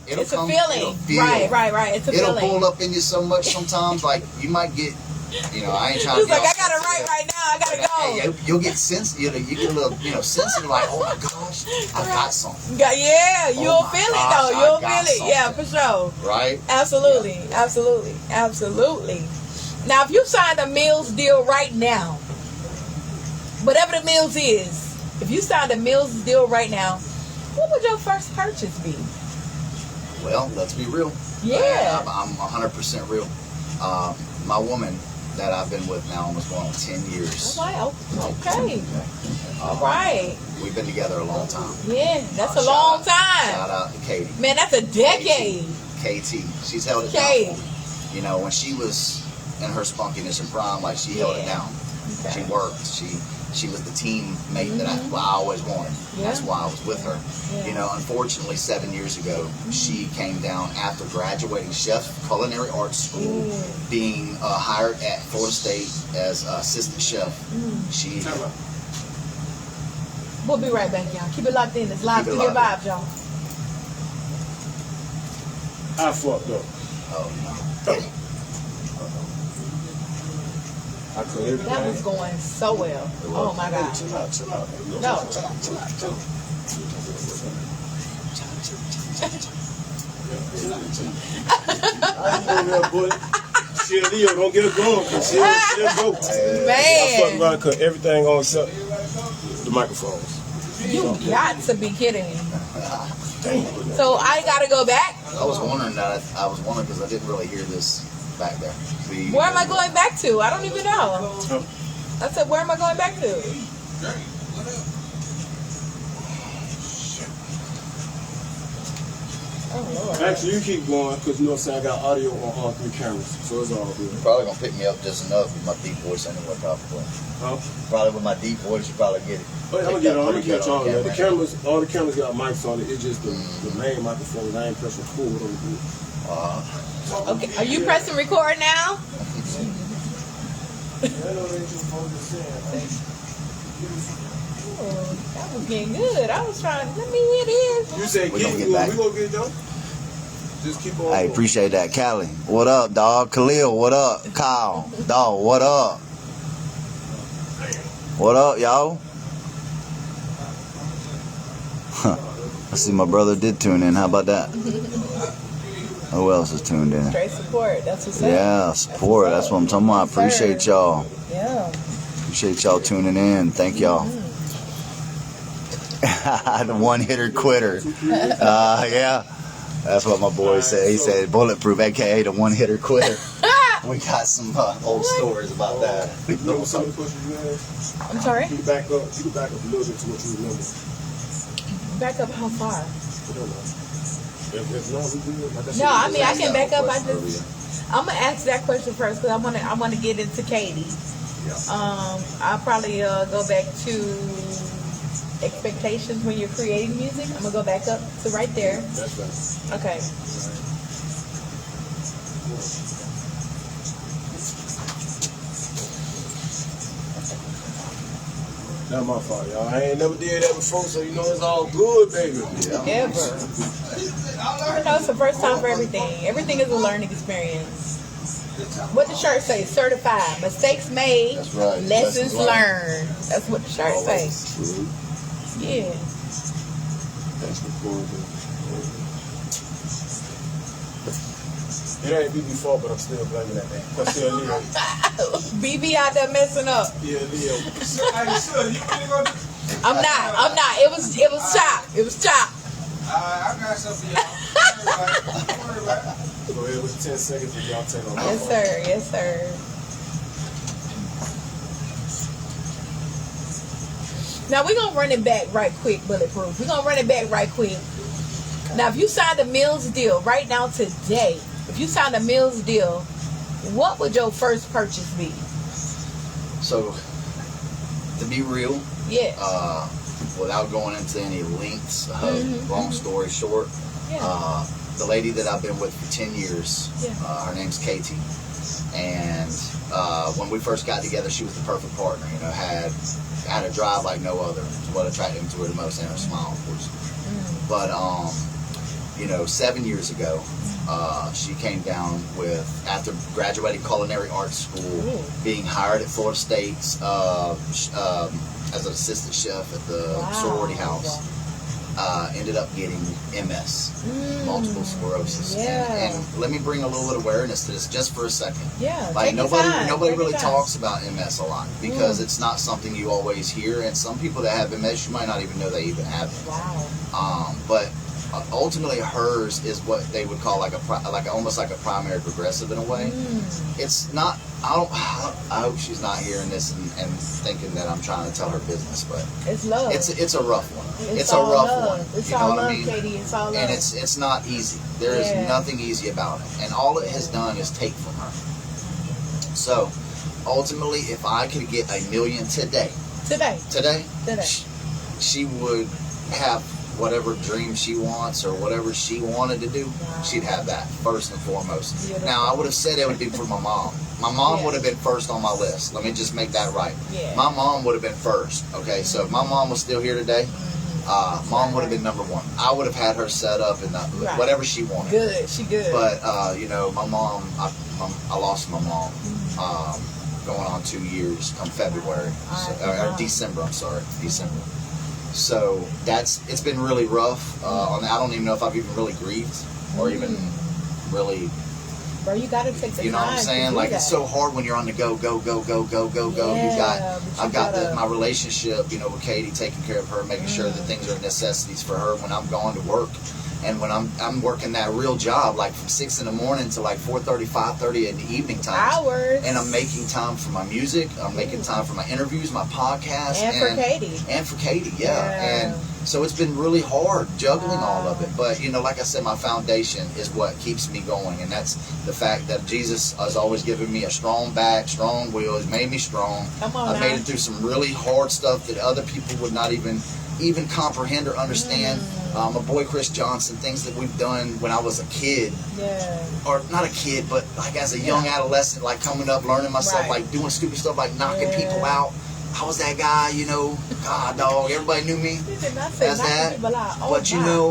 A: It'll
B: It's a
A: come-
B: feeling.
A: it'll feel.
B: Right. It's a
A: It'll
B: feeling.
A: pull up in you so much sometimes. Like you might get, I ain't trying
B: It's
A: to.
B: like
A: get
B: I gotta
A: all
B: write right now. I gotta
A: sensitive.
B: go.
A: Hey, you'll get sensitive. You get a little, sensitive. Like, oh my gosh, I got something.
B: Yeah, you'll
A: my
B: feel it
A: gosh,
B: though. You'll
A: I got
B: feel it. Yeah,
A: something.
B: for sure.
A: Right?
B: Absolutely. Now, if you signed a Mills deal right now, whatever the Mills is, if you signed a Mills deal right now, what would your first purchase be?
A: Well, let's be real.
B: Yeah.
A: I'm 100% real. My woman that I've been with now almost going on 10 years.
B: All right. Okay. All right.
A: We've been together a long time.
B: Yeah, that's a
A: Shout
B: long
A: out-
B: time.
A: Shout out to Katie.
B: Man, that's a decade.
A: KT. She's held it
B: Katie.
A: down for me. When she was in her spunkiness and prime, like she held it
B: Yeah.
A: down.
B: Okay.
A: She worked. She was the teammate that I always wanted.
B: Yeah.
A: That's why I was with her.
B: Yeah.
A: Unfortunately, 7 years ago, she came down after graduating culinary arts school, being hired at Florida State as assistant chef. She
C: Time out.
B: We'll be right back, y'all. Keep it locked in. It's live
A: Keep it
B: studio
A: locked
B: vibes, y'all.
C: I fucked up.
A: oh no.
C: I cut everything.
B: That was going so well. Oh my God.
C: Chill out.
B: No.
C: I ain't know that, boy. Shit, Leo, don't get her going, cause she'll go. I fucked
B: Man,
C: around and cut everything on except the microphones.
B: you got to be kidding me. So I gotta go back.
A: I was wondering because I didn't really hear this back there.
B: Where am I going back to? I don't even know. I said, where am I going back to? Oh Lord.
C: Actually, you keep going, cause you know what I'm saying, I got audio on all 3 cameras, so it's all good.
A: Probably gonna pick me up just enough with my deep voice anyway, probably.
C: Huh?
A: Probably with my deep voice, you probably get it.
C: But I'm gonna get y'all.
A: on
C: The cameras, all the cameras got mics on it. It's just the main microphone. I ain't pressing record on it.
B: Okay, are you pressing record now? Oh, that was getting good. I was trying. Let me hear this.
C: You say
A: We
C: keep
A: gonna get
C: going.
A: back.
C: We gonna get it done. Just keep on.
A: Hey,
C: going.
A: appreciate that, Callie. What up, dog? Khalil, what up? Kyle, dog, what up? What up, y'all? Huh. I see my brother did tune in. How about that? Who else is tuned in?
B: Straight support. That's what's up.
A: Yeah, support. That's what I'm talking about. I appreciate y'all.
B: Yeah.
A: Appreciate y'all tuning in. Thank y'all. The one-hitter quitter. Yeah. That's what my boy said. He said bulletproof, aka the one-hitter quitter. We got some old stories about that.
C: Remember some of the questions you had?
B: I'm sorry.
C: You can back up. You can back up a little bit to what you remember.
B: Back up how far?
C: I don't know. If not, we do it. Like I said,
B: No, I mean I
A: Ask
B: can
A: that
B: back up.
A: question earlier.
B: I'm gonna ask that question first because I wanna get into Katie. I'll probably go back to expectations when you're creating music. I'm gonna go back up to right there.
C: That's right.
B: Okay.
C: Not my fault, y'all. I ain't never did that before, so you know it's all good, baby.
B: Ever. You know, it's the first time for everything. Everything is a learning experience. What the shirt say? Certified. Mistakes made.
A: That's right.
B: Lessons
A: Lessons learned.
B: learned. That's what the shirt says.
C: True.
B: Yeah.
C: That's recorded. It ain't BB fault, but I'm still blaming that man. Cause still Leo.
B: BB out there messing up.
C: Yeah, Leo.
B: I'm not. It was chopped. It was chopped.
D: I got something for y'all. Don't worry about it.
C: Go ahead with the 10 seconds and y'all take on my
B: Yes,
C: fault.
B: sir. Yes, sir. Now we're gonna run it back right quick, Bulletproof. We're gonna run it back right quick. Now, if you signed a Mills deal right now today, if you signed a Mills deal, what would your first purchase be?
A: So, to be real,
B: Yeah.
A: without going into any lengths, long story short,
B: Yeah.
A: the lady that I've been with for 10 years,
B: Yeah.
A: her name's Katie, and when we first got together, she was the perfect partner. You know, had a drive like no other. What attracted me to her the most, and her smile, of course. But you know, 7 years ago, she came down with, after graduating culinary arts school, being hired at Florida State's as an assistant chef at the sorority house. Ended up getting MS, multiple sclerosis.
B: Yeah.
A: And let me bring a little bit of awareness to this just for a second.
B: Yeah.
A: Like
B: take your
A: nobody
B: time.
A: really
B: Take your time.
A: talks about MS a lot because it's not something you always hear, and some people that have MS you might not even know they even have it.
B: Wow.
A: But ultimately hers is what they would call like almost like a primary progressive in a way. It's not. I hope she's not hearing this and thinking that I'm trying to tell her business, but
B: It's love.
A: it's a rough one. It's a
B: all
A: rough
B: love.
A: one.
B: It's
A: You know
B: all
A: what I
B: love,
A: mean?
B: Katie. It's all love.
A: And it's not easy. There is
B: Yeah.
A: nothing easy about it, and all it has done is take from her. So ultimately, if I could get $1 million today,
B: Today.
A: she would have whatever dream she wants or whatever she wanted to do.
B: Wow.
A: She'd have that first and foremost.
B: Beautiful.
A: Now I would have said it would be for my mom. My mom
B: Yeah.
A: would have been first on my list. Let me just make that right.
B: Yeah.
A: My mom would have been first. Okay, so if my mom was still here today, mom would have been number one. I would have had her set up in
B: Right.
A: whatever she wanted.
B: Good. She good.
A: But you know, my mom, I lost my mom. Going on 2 years come February, or December. I'm sorry, December. So it's been really rough. I don't even know if I've even really grieved or even really.
B: Bro, you gotta take the
A: You know
B: time
A: what I'm
B: to
A: saying?
B: do
A: Like
B: that.
A: it's so hard when you're on the go.
B: Yeah, but
A: I've got
B: gotta-
A: my relationship, you know, with Katie, taking care of her, making sure that things are necessities for her when I'm going to work, and when I'm working that real job, like from 6 in the morning to like 4:30, 5:30 in the evening time.
B: Hours.
A: And I'm making time for my music. I'm making time for my interviews, my podcast,
B: And for Katie.
A: And for Katie, yeah.
B: Yeah.
A: And so it's been really hard juggling all of it. But, you know, like I said, my foundation is what keeps me going. And that's the fact that Jesus has always given me a strong back, strong will. He's made me strong.
B: Come on
A: I've made
B: now.
A: it through some really hard stuff that other people would not even comprehend or understand. My boy Chris Johnson, things that we've done when I was a kid,
B: Yeah.
A: or not a kid, but like as a young adolescent, like coming up, learning myself,
B: Right.
A: like doing stupid stuff, like knocking
B: Yeah.
A: people out. I was that guy, you know. God, dog, everybody knew me
B: You did not say
A: as
B: knocking
A: that.
B: people out. Oh,
A: But you
B: my.
A: know,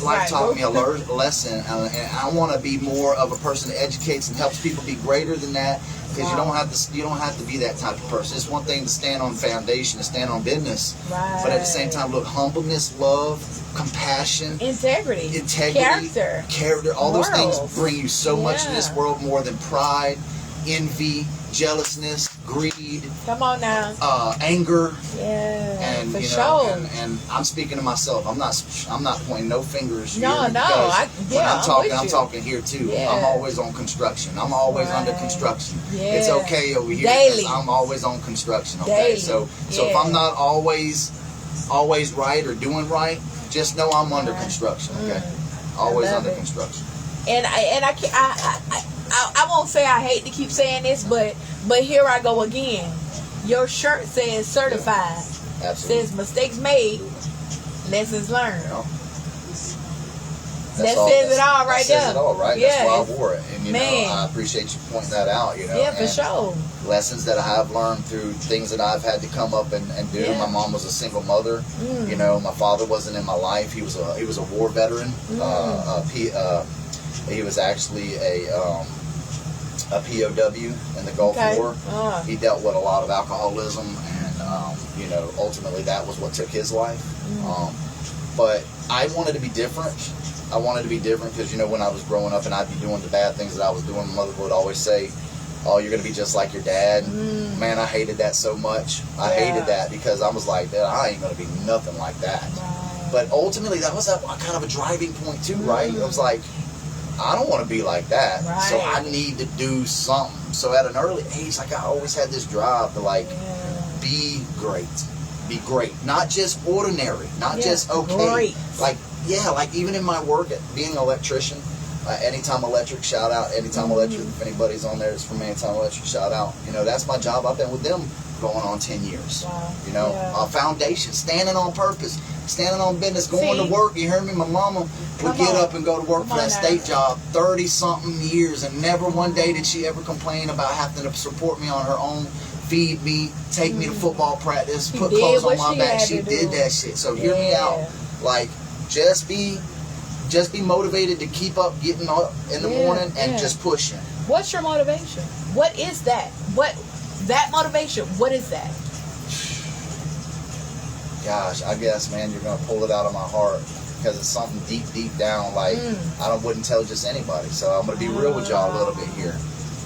A: life
B: Right,
A: taught me a
B: go.
A: lesson, and I want to be more of a person that educates and helps people be greater than that. Because
B: Wow.
A: you don't have to be that type of person. It's one thing to stand on foundation, to stand on business,
B: Right.
A: but at the same time, look, humbleness, love, compassion,
B: Integrity.
A: integrity,
B: Character.
A: all those things
B: Morals.
A: bring you so much in this
B: Yeah.
A: world more than pride, envy, jealousness, greed,
B: Come on now.
A: anger,
B: Yeah.
A: and
B: for
A: you know,
B: sure.
A: and I'm speaking to myself. I'm not pointing no fingers.
B: No,
A: here
B: no,
A: because when
B: I'm
A: I'm talking,
B: with
A: I'm
B: you.
A: talking here too.
B: Yeah.
A: I'm always on construction. I'm always under
B: Right.
A: construction.
B: Yeah.
A: It's okay over here
B: Daily.
A: because I'm always on construction. Okay,
B: Daily.
A: so if
B: Yeah.
A: I'm not always right or doing right, just know I'm under construction. Okay, always
B: love
A: under
B: it.
A: construction.
B: And I won't say I hate to keep saying this, but here I go again. Your shirt says certified.
A: Absolutely.
B: Says mistakes made, lessons learned.
A: You know?
B: That says it all right
A: that says
B: there.
A: it all, right?
B: Yeah,
A: That's why I
B: it's-
A: wore it. And, you know,
B: man.
A: I appreciate you pointing that out, you know.
B: Yeah, for
A: and
B: sure.
A: lessons that I have learned through things that I've had to come up and do.
B: Yeah.
A: My mom was a single mother. You know, my father wasn't in my life. He was a war veteran. He was actually a POW in the Gulf
B: Okay.
A: War.
B: Uh.
A: He dealt with a lot of alcoholism, and you know, ultimately that was what took his life. But I wanted to be different. I wanted to be different because, you know, when I was growing up and I'd be doing the bad things that I was doing, my mother would always say, "Oh, you're going to be just like your dad." Man, I hated that so much. I
B: Yeah.
A: hated that because I was like, I ain't going to be nothing like that.
B: Right.
A: But ultimately, that was kind of a driving point too, right? It was like, I don't want to be like that. So
B: Right.
A: I need to do something. So at an early age, like I always had this drive to like be great. Be great. Not just ordinary. Not
B: Yeah,
A: just okay.
B: great.
A: Like, yeah, like even in my work at being an electrician, Anytime Electric, shout out. Anytime Electric, if anybody's on there, it's from Anytime Electric, shout out. You know, that's my job. I've been with them going on 10 years.
B: Wow.
A: You know,
B: Yeah.
A: a foundation, standing on purpose, standing on business, going
B: See?
A: to work. You heard me? My mama would
B: Come
A: get
B: on.
A: up and go to work
B: Come
A: for
B: on
A: that
B: now.
A: state job 30-something years, and never one day did she ever complain about having to support me on her own, feed me, take me to football practice,
B: She
A: put
B: did
A: clothes
B: what
A: on my
B: she
A: back.
B: had
A: She
B: to
A: did
B: do.
A: that shit. So hear me
B: Yeah.
A: out. Like, just be motivated to keep up getting up in the
B: Yeah,
A: morning and
B: yeah.
A: just pushing.
B: What's your motivation? What is that? What that motivation? What is that?
A: Gosh, I guess, man, you're gonna pull it out of my heart because it's something deep down. Like I wouldn't tell just anybody. So I'm gonna be real with y'all a little bit here.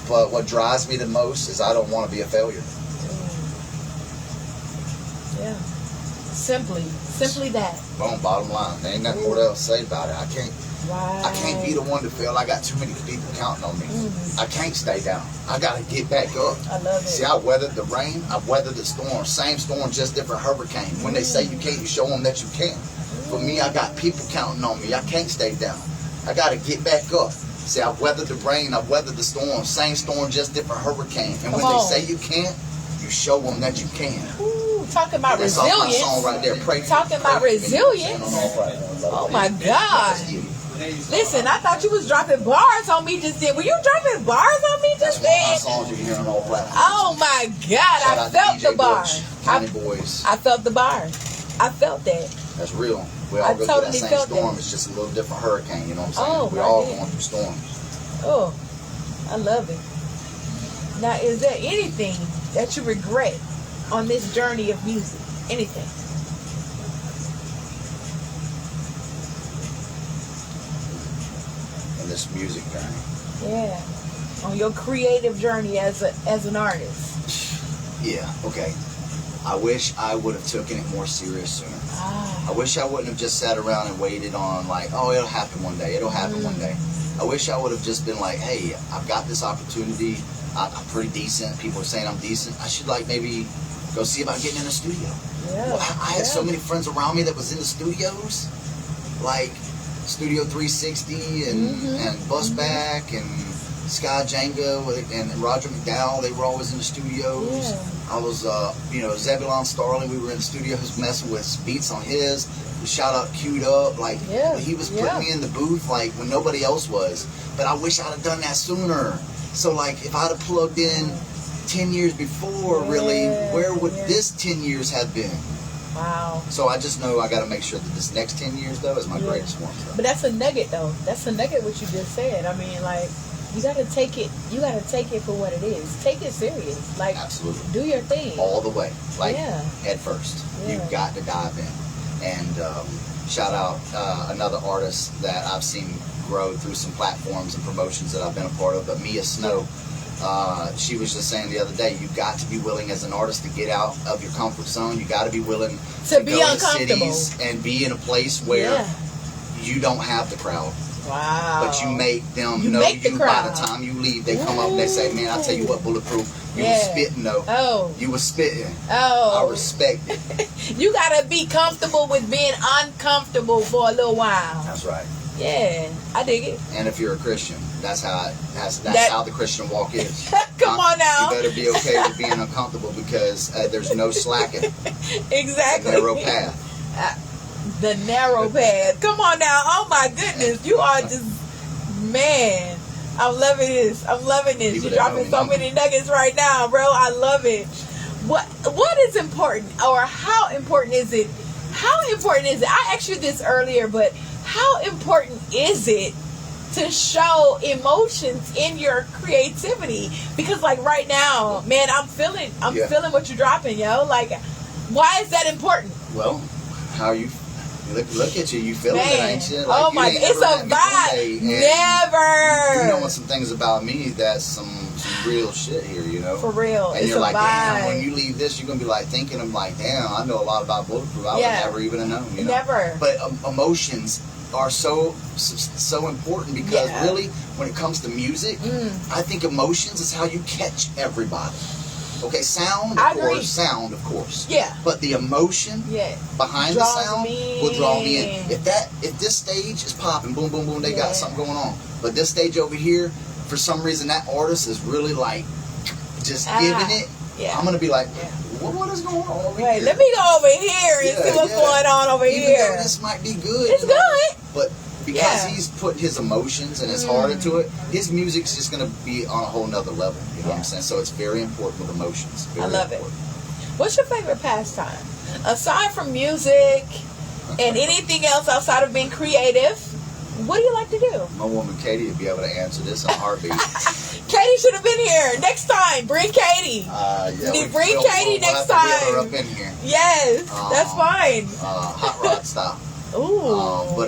A: But what drives me the most is I don't want to be a failure.
B: Yeah. Simply that.
A: Boom, bottom line. There ain't nothing more else to say about it. I
B: Right.
A: can't be the one to fail. I got too many people counting on me. I can't stay down. I gotta get back up.
B: I love it.
A: See, I weathered the rain. I've weathered the storm. Same storm, just different hurricane. When they say you can't, you show them that you can. For me, I got people counting on me. I can't stay down. I gotta get back up. See, I've weathered the rain. I've weathered the storm. Same storm, just different hurricane. And when
B: Come
A: they
B: on.
A: say you can't, you show them that you can.
B: Ooh, talking about
A: That's off my
B: resilience.
A: song right there. Pray for
B: Talking
A: me.
B: about
A: Pray for me.
B: resilience. Oh my God. Listen, I thought you was dropping bars on me just then. Were you dropping bars on me
A: That's
B: just
A: one of my
B: then?
A: songs you can hear on all platforms.
B: Oh my God,
A: Shout
B: I
A: out to
B: felt
A: DJ
B: the bar.
A: Bush, County Boys.
B: I felt the bar. I felt that.
A: That's real. We all
B: I
A: go through
B: totally
A: that same
B: felt
A: storm.
B: that.
A: It's just a little different hurricane. You know what I'm saying?
B: Oh,
A: we
B: my
A: all
B: goodness.
A: going through storms.
B: Oh, I love it. Now, is there anything that you regret on this journey of music? Anything?
A: In this music journey.
B: Yeah. On your creative journey as an artist.
A: Yeah. Okay. I wish I would have taken it more serious sooner.
B: Ah.
A: I wish I wouldn't have just sat around and waited on like, oh, it'll happen one day. It'll happen one day. I wish I would have just been like, hey, I've got this opportunity. I'm pretty decent. People are saying I'm decent. I should like maybe go see about getting in a studio.
B: Yeah.
A: Well, I had so many friends around me that was in the studios, like Studio 360 and Busback and Sky Django and Roger McDowell. They were always in the studios.
B: Yeah.
A: I was, Zebulon Starling. We were in the studios messing with beats on his. We shout out Queued Up. Like,
B: Yeah,
A: he was
B: yeah.
A: putting me in the booth like when nobody else was. But I wish I'd have done that sooner. So, like, if I'd have plugged in 10 years before, really, where would this 10 years have been?
B: Wow.
A: So I just know I got to make sure that this next 10 years, though, is my
B: Yeah.
A: greatest one.
B: But that's a nugget, though. That's a nugget what you just said. I mean, like, you gotta take it. You gotta take it for what it is. Take it serious. Like,
A: Absolutely.
B: do your thing.
A: All the way. Like,
B: Yeah.
A: head first.
B: Yeah.
A: You've got to dive in. And shout out another artist that I've seen grow through some platforms and promotions that I've been a part of, but Mia Snow. She was just saying the other day, you've got to be willing as an artist to get out of your comfort zone. You got to be willing
B: To be
A: go to
B: uncomfortable.
A: cities and be in a place where
B: Yeah.
A: you don't have the crowd.
B: Wow.
A: But you make them
B: You
A: know
B: make the
A: you by
B: crowd.
A: the time you leave. They come up and they say, man, I tell you what, Bulletproof, you
B: Yeah.
A: was spitting though.
B: Oh.
A: You was spitting. I
B: Oh.
A: respect it.
B: You gotta be comfortable with being uncomfortable for a little while.
A: That's right.
B: Yeah, I dig it.
A: And if you're a Christian, that's how
B: That-
A: how the Christian walk is.
B: Come on now.
A: You better be okay with being uncomfortable because there's no slacking.
B: Exactly.
A: Narrow path.
B: The narrow path. Come on now. Oh my goodness. You are just, man. I'm loving this. I'm loving this.
A: People
B: You're
A: that know
B: dropping
A: me
B: so
A: know me.
B: many nuggets right now, bro. I love it. What is important, or how important is it? How important is it? I asked you this earlier, but how important is it to show emotions in your creativity? Because like right now, man, I'm feeling
A: Yeah.
B: what you're dropping, yo. Like, why is that important?
A: Well, how you look at you, you feeling it,
B: Man,
A: ain't you?
B: oh
A: you
B: my,
A: ain't
B: it's
A: never
B: a
A: met me one day,
B: vibe.
A: and
B: Never.
A: You knowing some things about me that's some real shit here, you know.
B: For real.
A: And
B: It's
A: you're
B: a
A: like,
B: vibe.
A: damn, when you leave this, you're gonna be like thinking, I'm like, damn, I know a lot about Bulletproof. I
B: Yeah.
A: would never even have known, you know.
B: Never.
A: But emotions are so important because
B: Yeah.
A: really, when it comes to music, I think emotions is how you catch everybody. Okay, sound,
B: I
A: of
B: agree.
A: course, sound, of course. Yeah. But the emotion
B: Yeah.
A: behind the
B: Draws
A: sound
B: me
A: will draw me in.
B: in.
A: If this stage is popping, boom, boom, boom, they
B: Yeah.
A: got something going on. But this stage over here, for some reason, that artist is really like just giving it.
B: Yeah.
A: I'm gonna be like, what is going on over
B: Wait,
A: here?
B: let me go over here and see what's going on over
A: Even
B: here.
A: though this might be good.
B: It's good.
A: But because
B: Yeah.
A: he's put his emotions and his heart into it, his music's just going to be on a whole nother level. You know what I'm saying? So it's very important with emotions. Very
B: I love it.
A: important.
B: What's your favorite pastime? Aside from music and anything else outside of being creative, what do you like to do?
A: My woman Katie would be able to answer this in a heartbeat.
B: Katie should have been here. Next time, bring Katie.
A: Yeah,
B: Bring Katie next
A: have to get her
B: time.
A: up in here.
B: Yes, that's fine.
A: Hot rod style.
B: Ooh.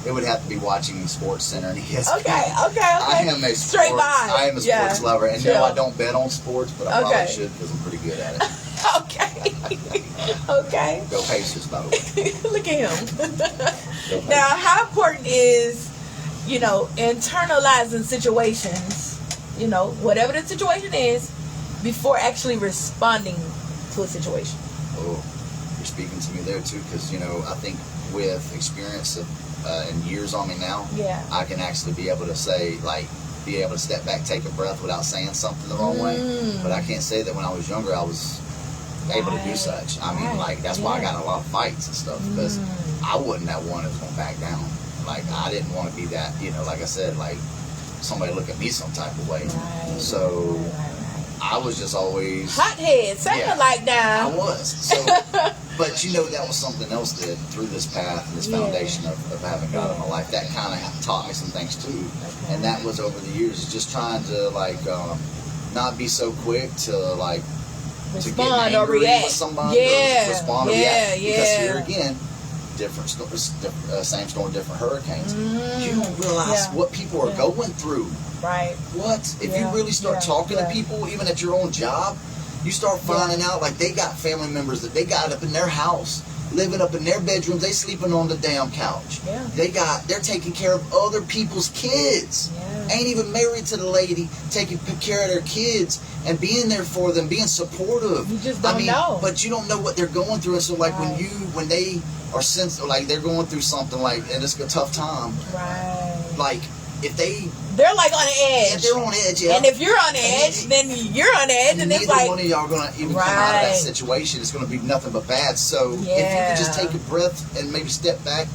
A: It would have to be watching Sports Center and ESPN.
B: Okay.
A: I am a
B: Straight
A: sports,
B: vibe.
A: I am a sports
B: Yeah.
A: lover, and
B: Chill.
A: no, I don't bet on sports, but I
B: Okay.
A: probably should because I'm pretty good at it.
B: Okay.
A: Go Pacers, by the way.
B: Look at him.
A: Go Pacers.
B: Now, how important is, internalizing situations, whatever the situation is, before actually responding to a situation?
A: Oh, you're speaking to me there too, because I think with experience and years on me now,
B: Yeah.
A: I can actually be able to say be able to step back, take a breath without saying something the wrong way. But I can't say that when I was younger I was able to do such. I mean, that's why I got in a lot of fights and stuff, because I wasn't that one that was gonna back down. I didn't want to be that, like I said, somebody look at me some type of way.
B: Right.
A: So
B: Right.
A: I was just always
B: Hothead, say
A: Yeah.
B: it like
A: I
B: that.
A: was. So, but that was something else that through this path and this
B: Yeah.
A: foundation of having God in my life, that kind of taught me some things too.
B: Okay.
A: And that was over the years, is just trying to not be so quick to
B: Respond
A: get
B: or
A: angry
B: react.
A: with somebody,
B: Yeah.
A: or respond or
B: Yeah,
A: react. Because
B: yeah.
A: here again, same storm, different hurricanes. You don't realize
B: Yeah.
A: what people are
B: Yeah.
A: going through.
B: Right.
A: What? If you
B: Yeah,
A: really start
B: yeah,
A: talking
B: yeah.
A: to people, even at your own job, you start finding out they got family members that they got up in their house, living up in their bedrooms, they sleeping on the damn couch.
B: Yeah.
A: They're taking care of other people's kids.
B: Yeah.
A: Ain't even married to the lady, taking care of their kids and being there for them, being supportive.
B: You just don't know.
A: But you don't know what they're going through. And so
B: Right.
A: when they are they're going through something and it's a tough time,
B: Right.
A: if they
B: They're on the
A: if
B: edge.
A: they're on edge, yeah.
B: And if you're on the
A: And
B: edge, then you're on the edge, and it's
A: neither one of y'all are gonna even come out of that
B: Right.
A: situation. It's gonna be nothing but bad. So if you
B: Yeah.
A: could just take a breath and maybe step back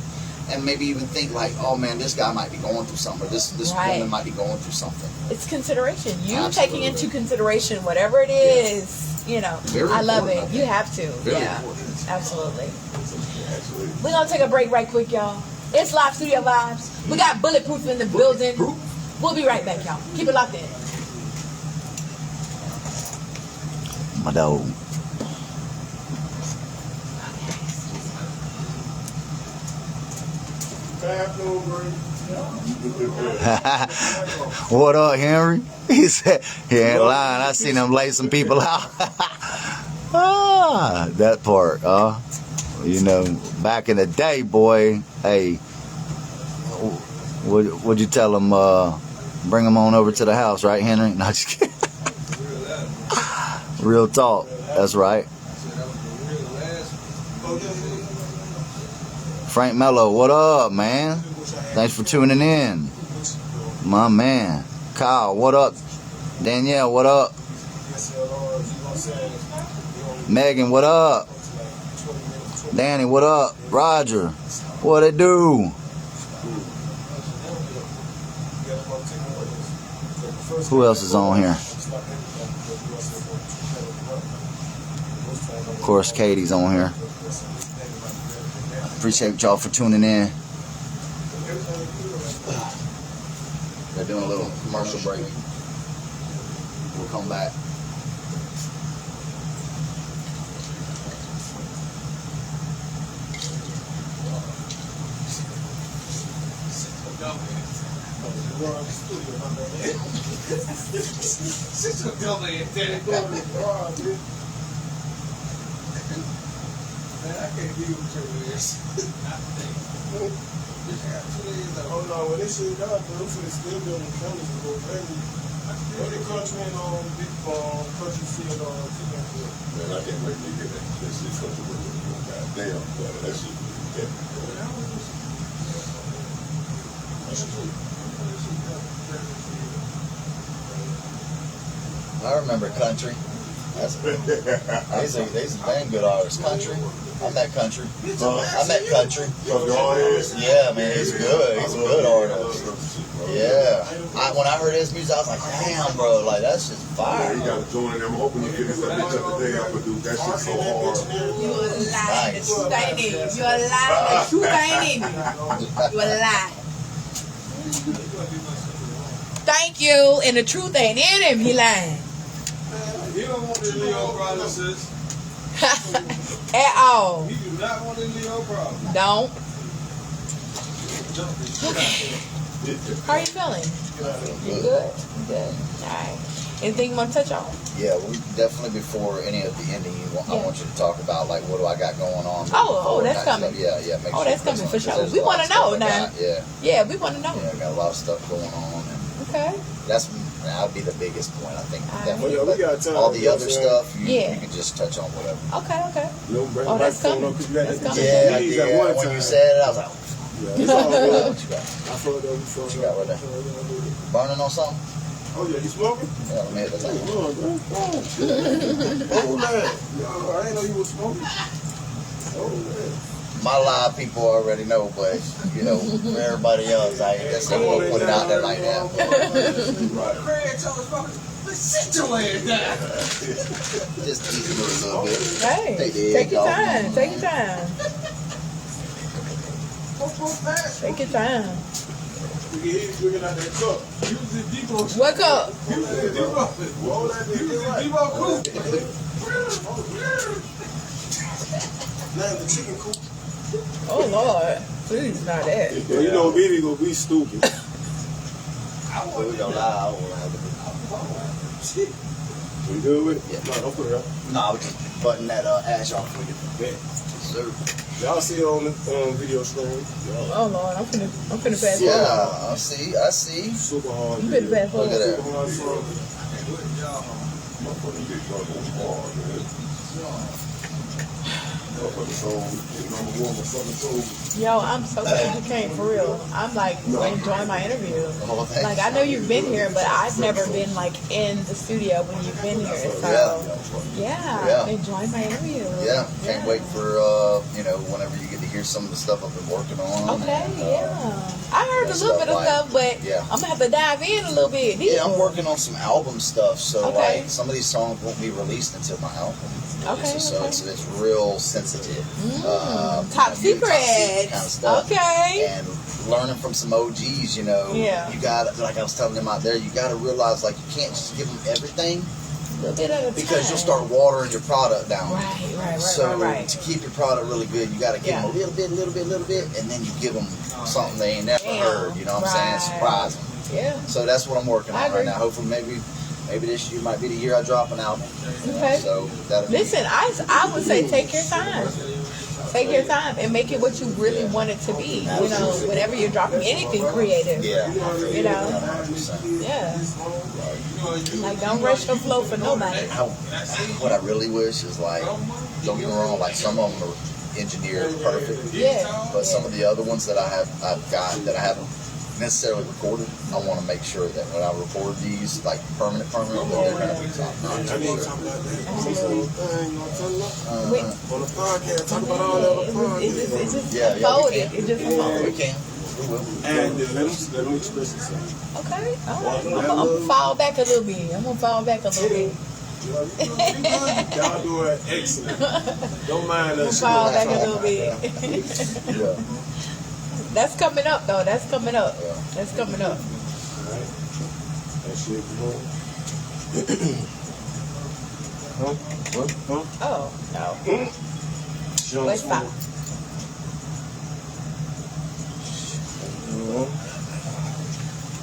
A: and maybe even think oh man, this guy might be going through something, or this
B: Right.
A: woman might be going through something.
B: it's consideration. You
A: Absolutely.
B: taking into consideration whatever it is,
A: Very
B: I love
A: important,
B: it. You have to.
A: Very
B: yeah.
A: important.
B: Absolutely. We're gonna take a break right quick, y'all. It's Live Studio Vibes. We got Bulletproof in the building.
A: Bulletproof.
B: We'll be right back, y'all. Keep it locked in.
A: My dog.
E: What up, Henry? He said, he ain't lying. I seen him lay some people out. That part, back in the day, boy, hey, would you tell him, bring him on over to the house, right, Henry? No, just kidding. Real talk. That's right. Frank Mello, what up, man? Thanks for tuning in. My man. Kyle, what up? Danielle, what up? Megan, what up? Danny, what up? Roger, what it do? Who else is on here? Of course, Katie's on here. Appreciate y'all for tuning in.
A: They're doing a little commercial break. We'll come back.
C: Hold on, when this shit done, bro, we still building cameras to go crazy. What the country and big country field
F: Man, I can't wait to get that shit country with you. Goddamn, that shit.
A: I remember country. That's these are damn good artists. Country. I met country. I met country. Yeah, man, he's good. He's a good artist. Yeah. When I heard his music, I was like, damn, bro, like that's just
F: Yeah,
A: fire.
F: you gotta join them. I'm hoping you get this up today. I produce that shit so hard.
B: You a lie. The
A: Nice.
B: truth ain't in you. You a lie. The truth ain't in you. You a lie. Thank you. And the truth ain't in him. He lying.
D: He don't want the Leo problem, sis.
B: At all.
D: He do not want the Leo problem.
B: Don't. How are you feeling? You good? Good. Alright. Anything you want to touch on?
A: Yeah, we definitely before any of the ending, I
B: Yeah.
A: want you to talk about like what do I got going on.
B: Oh, that's
A: That
B: coming.
A: stuff. Yeah. Make
B: Oh,
A: sure
B: that's
A: you
B: coming
A: press
B: for
A: on,
B: sure.
A: 'cause there's
B: We
A: a lot
B: wanna
A: of stuff
B: know
A: I
B: now.
A: got. Yeah,
B: Yeah, we want to know.
A: I got a lot of stuff going on, and
B: Okay.
A: that'll be the biggest point I think.
B: Alright.
A: Definitely.
C: Well, yeah, we got time.
A: All the
C: You know
A: other
C: what I'm saying?
A: stuff,
B: Yeah.
A: you can just touch on whatever.
B: Okay.
C: No, bring
B: Oh,
C: the
B: that's
C: microphone
B: coming.
C: up 'cause you got
B: That's
C: that
B: coming.
A: Yeah, I
C: knees
A: did.
C: at one
A: When
C: time.
A: you said it, I was like,
C: Yeah, it's all good.
A: what you got?
C: I feel that.
A: What you got right there? Burning on something?
C: Oh yeah, you smoking?
A: Yeah, let me hit the thing.
C: Hold on, bro. Hold that. Yo, I didn't know you was smoking. Hold that.
A: My live people already know, but you know, for everybody else, I ain't just gonna put it out there like that.
D: Craig told us, "But sit your ass down."
A: Just tease it a little bit.
B: Hey,
A: Take the
B: take
A: egg
B: your
A: off.
B: time. Take your time. Take your time.
C: We can hear you drinking out that cup.
D: Use the Debo.
B: Wake up.
D: Use the Debo.
C: Roll that
D: Use
C: nigga
D: the
C: right.
D: Debo cool.
C: Now the chicken coop.
B: Oh Lord, please not that.
C: Yeah, you know Vivi gonna be stupid.
A: So we gonna lie. I won't have to
C: You good with it?
A: Yeah.
C: No, don't put it up.
A: No, I was just button that ash off for you.
C: Bet.
A: Sir.
C: Y'all see it on the video stream. Y'all
B: Oh Lord, I'm finna pass
A: Yeah,
B: forward.
A: I see.
C: super hard.
B: You finna pass
A: Look at
B: forward.
A: that.
C: Super hard song.
F: Motherfucker, you get drunk on hard, man. Motherfucker soul, number one, motherfucker soul.
B: Yo, I'm so glad you came for real. I'm like enjoying my interview.
A: Oh, thanks.
B: Like I know you've been here, but I've never been like in the studio when you've been here. So yeah, I'm enjoying my interview.
A: Yeah, can't wait for whenever you get to hear some of the stuff I've been working on.
B: Okay,
A: And,
B: yeah. I heard a
A: that
B: little bit of
A: stuff,
B: stuff, but
A: yeah.
B: I'm gonna have to dive in a little bit deeper.
A: Yeah, I'm working on some album stuff, so
B: Okay.
A: like some of these songs won't be released until my album.
B: Okay,
A: So
B: okay.
A: it's real sensitive.
B: Top secret.
A: kind of stuff.
B: Okay.
A: And learning from some OGs,
B: Yeah.
A: you got, like I was telling them out there, you got to realize like you can't just give them everything
B: A little bit at a time.
A: because you'll start watering your product down.
B: Right.
A: So
B: right.
A: to keep your product really good, you got to give
B: Yeah.
A: them a little bit, and then you give them something they ain't never
B: Damn.
A: heard. You know what I'm saying?
B: Right.
A: Surprise them.
B: Yeah.
A: So that's what I'm working
B: I
A: on right
B: agree.
A: now. Hopefully, maybe this year might be the year I drop an album.
B: Okay.
A: So that'll
B: Listen, I would say take your time. Take your time and make it what you really want it to be. You know, whenever you're dropping anything creative.
A: Yeah.
B: You know,
A: 100%.
B: yeah. Like don't rush your flow for nobody.
A: What I really wish is like, don't get me wrong, like some of them are engineered perfect,
B: Yeah.
A: but some of the other ones that I've got that I haven't necessarily recorded, I want to make sure that when I record these, like permanent, that they're gonna be top notch.
C: I need to talk about that. See some of the thing, you know what I'm talking about?
B: Wait.
C: On the podcast, talk about all that on the
B: It
C: podcast.
B: just
A: Yeah, we
B: unfolded.
A: can.
B: It just
A: We
B: unfolded.
A: can. We will.
C: And let me express yourself.
B: Okay. All right. I'm gonna fall back a little bit.
C: Y'all doing excellent. Don't mind
B: I'm
C: us.
B: gonna fall back a little bit.
A: Yeah.
B: That's coming up though. That's coming up.
A: Yeah.
B: That's coming up.
C: Alright. That shit, bro. Huh? What? Huh?
B: Oh no.
C: Sean
B: Let's stop.